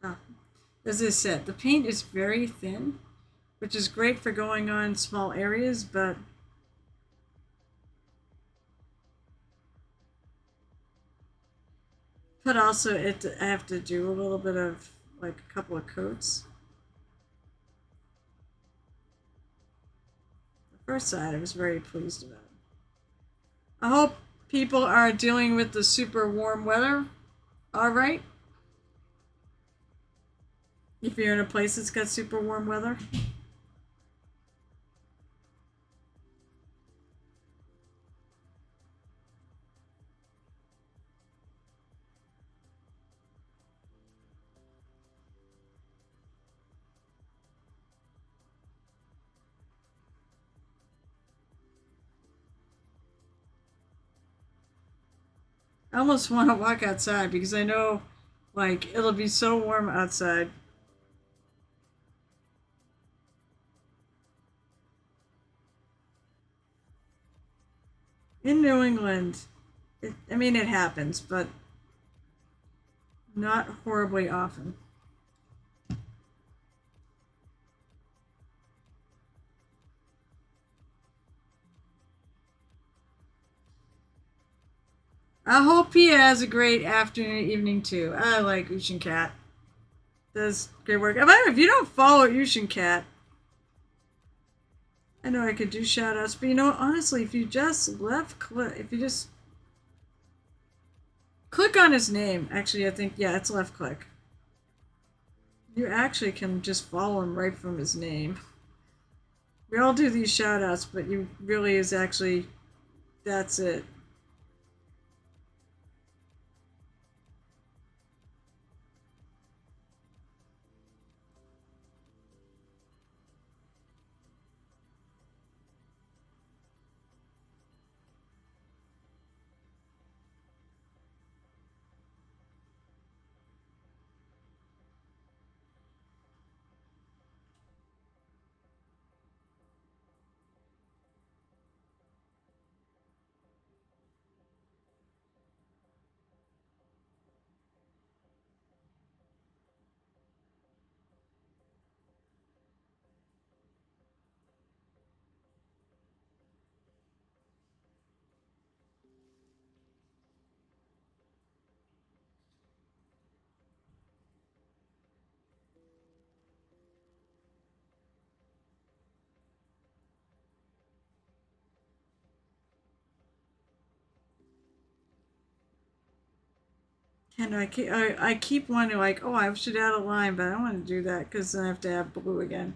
Oh. As I said, the paint is very thin, which is great for going on small areas, but also I have to do a little bit of like a couple of coats. The first side I was very pleased about. I hope people are dealing with the super warm weather all right. If you're in a place that's got super warm weather. I almost want to walk outside because I know like it'll be so warm outside. In New England, I mean it happens, but not horribly often. I hope he has a great afternoon, evening too. I like Ocean Cat. Does great work. If you don't follow Ocean Cat, I know I could do shout outs, but you know, honestly, if you just if you just click on his name, actually, I think, yeah, it's left click. You actually can just follow him right from his name. We all do these shout outs, but you really is actually, that's it. And I keep wanting like, oh, I should add a line, but I don't want to do that because then I have to have blue again.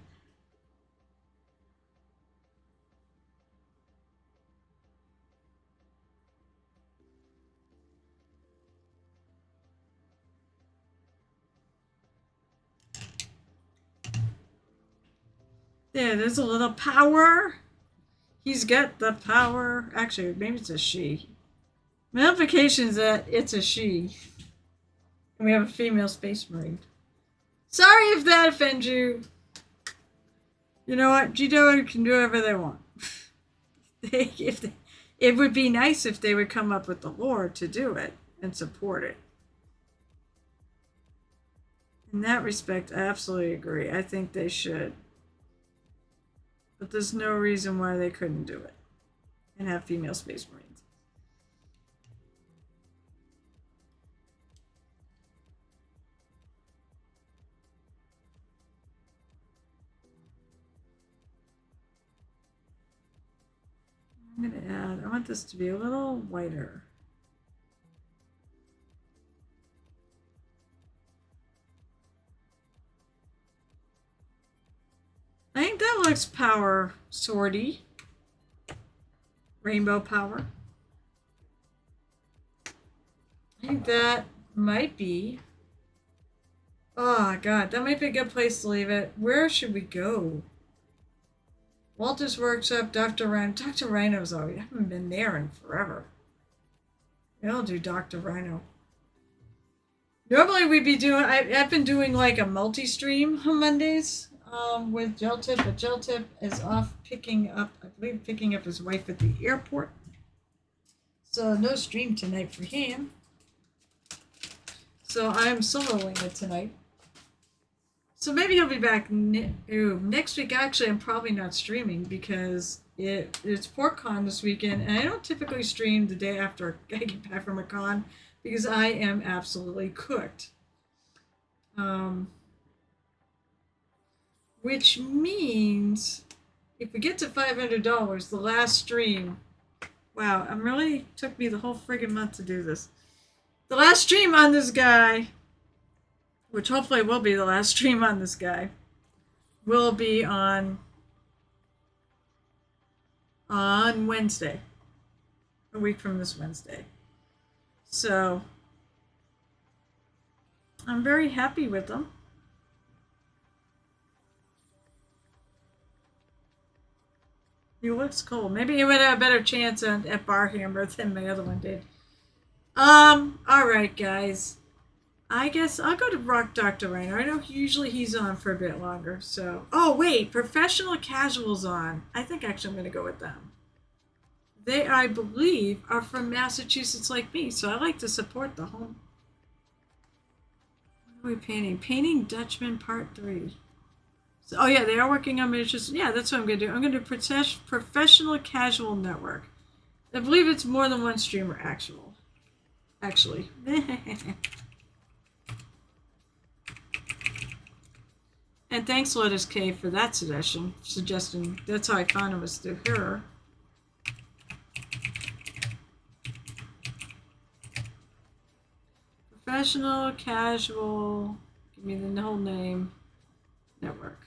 There, there's a little power. He's got the power. Actually, maybe it's a she. My notification is that it's a she. And we have a female space marine. Sorry if that offends you. You know what? GW can do whatever they want. It would be nice if they would come up with the lore to do it and support it. In that respect, I absolutely agree. I think they should. But there's no reason why they couldn't do it and have female space marines. I'm going to add, I want this to be a little whiter. I think that looks power sorty. Rainbow power. I think that might be. Oh god, that might be a good place to leave it. Where should we go? Walter's Workshop, Dr. Rhino. Dr. Rhino's always, I haven't been there in forever. I'll do Dr. Rhino. Normally we'd be doing, I've been doing like a multi-stream on Mondays with Geltip, but Geltip is off picking up, I believe picking up his wife at the airport. So no stream tonight for him. So I'm soloing it tonight. So maybe he'll be back next week. Actually, I'm probably not streaming because it's PortCon this weekend, and I don't typically stream the day after I get back from a con because I am absolutely cooked. Which means if we get to $500, the last stream. Wow, it really took me the whole friggin' month to do this. The last stream on this guy, which hopefully will be the last stream on this guy, will be on Wednesday, a week from this Wednesday. So I'm very happy with them. He looks cool. Maybe he would have a better chance at Barhammer than my other one did. Alright guys. I guess I'll go to Rock Dr. Rhino. I know usually he's on for a bit longer, so. Oh wait, Professional Casual's on. I think actually I'm gonna go with them. They, I believe, are from Massachusetts like me, so I like to support the home. What are we painting? Painting Dutchman Part 3. So, oh yeah, they are working on miniatures. Yeah, that's what I'm gonna do. I'm gonna do Professional Casual Network. I believe it's more than one streamer actually. And thanks, Lotus K, for that suggestion. That's how I found it was through her. Professional, Casual, give me the whole name, network.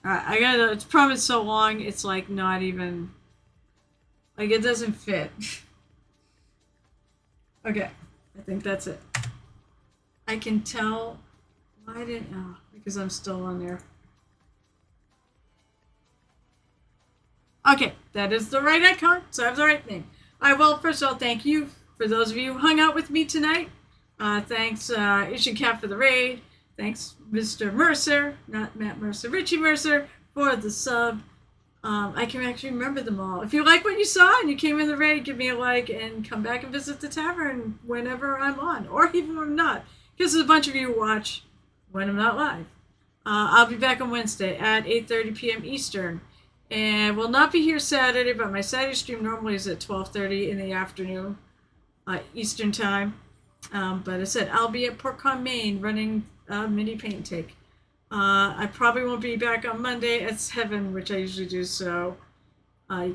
Alright, I gotta, it's probably so long, it's like not even, like it doesn't fit. Okay, I think that's it. I can tell, why didn't, oh, because I'm still on there. Okay, that is the right icon, so I have the right name. I will, first of all, thank you for those of you who hung out with me tonight. Thanks, Ishin for the raid. Thanks, Mr. Mercer, not Matt Mercer, Richie Mercer, for the sub. I can actually remember them all. If you like what you saw and you came in the raid, give me a like and come back and visit the tavern whenever I'm on, or even when I'm not, because there's a bunch of you who watch when I'm not live. I'll be back on Wednesday at 8:30 p.m. Eastern, and will not be here Saturday, but my Saturday stream normally is at 12:30 in the afternoon, Eastern time. But I said I'll be at PortCon, Maine, running mini paint take. I probably won't be back on Monday at 7, which I usually do, so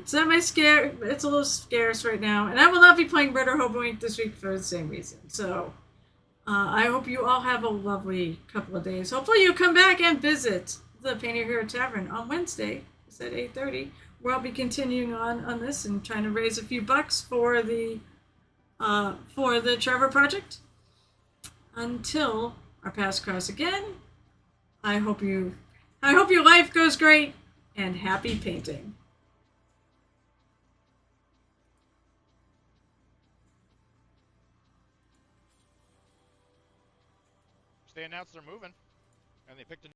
Semi-scarce. It's a little scarce right now, and I will not be playing Red or Hoboing this week for the same reason. So I hope you all have a lovely couple of days. Hopefully you come back and visit the Painter Hero Tavern on Wednesday. It's at 8:30. Where I'll be continuing on this and trying to raise a few bucks for the Trevor project. Until our paths cross again, I hope your life goes great and happy painting. They announced they're moving, and they picked a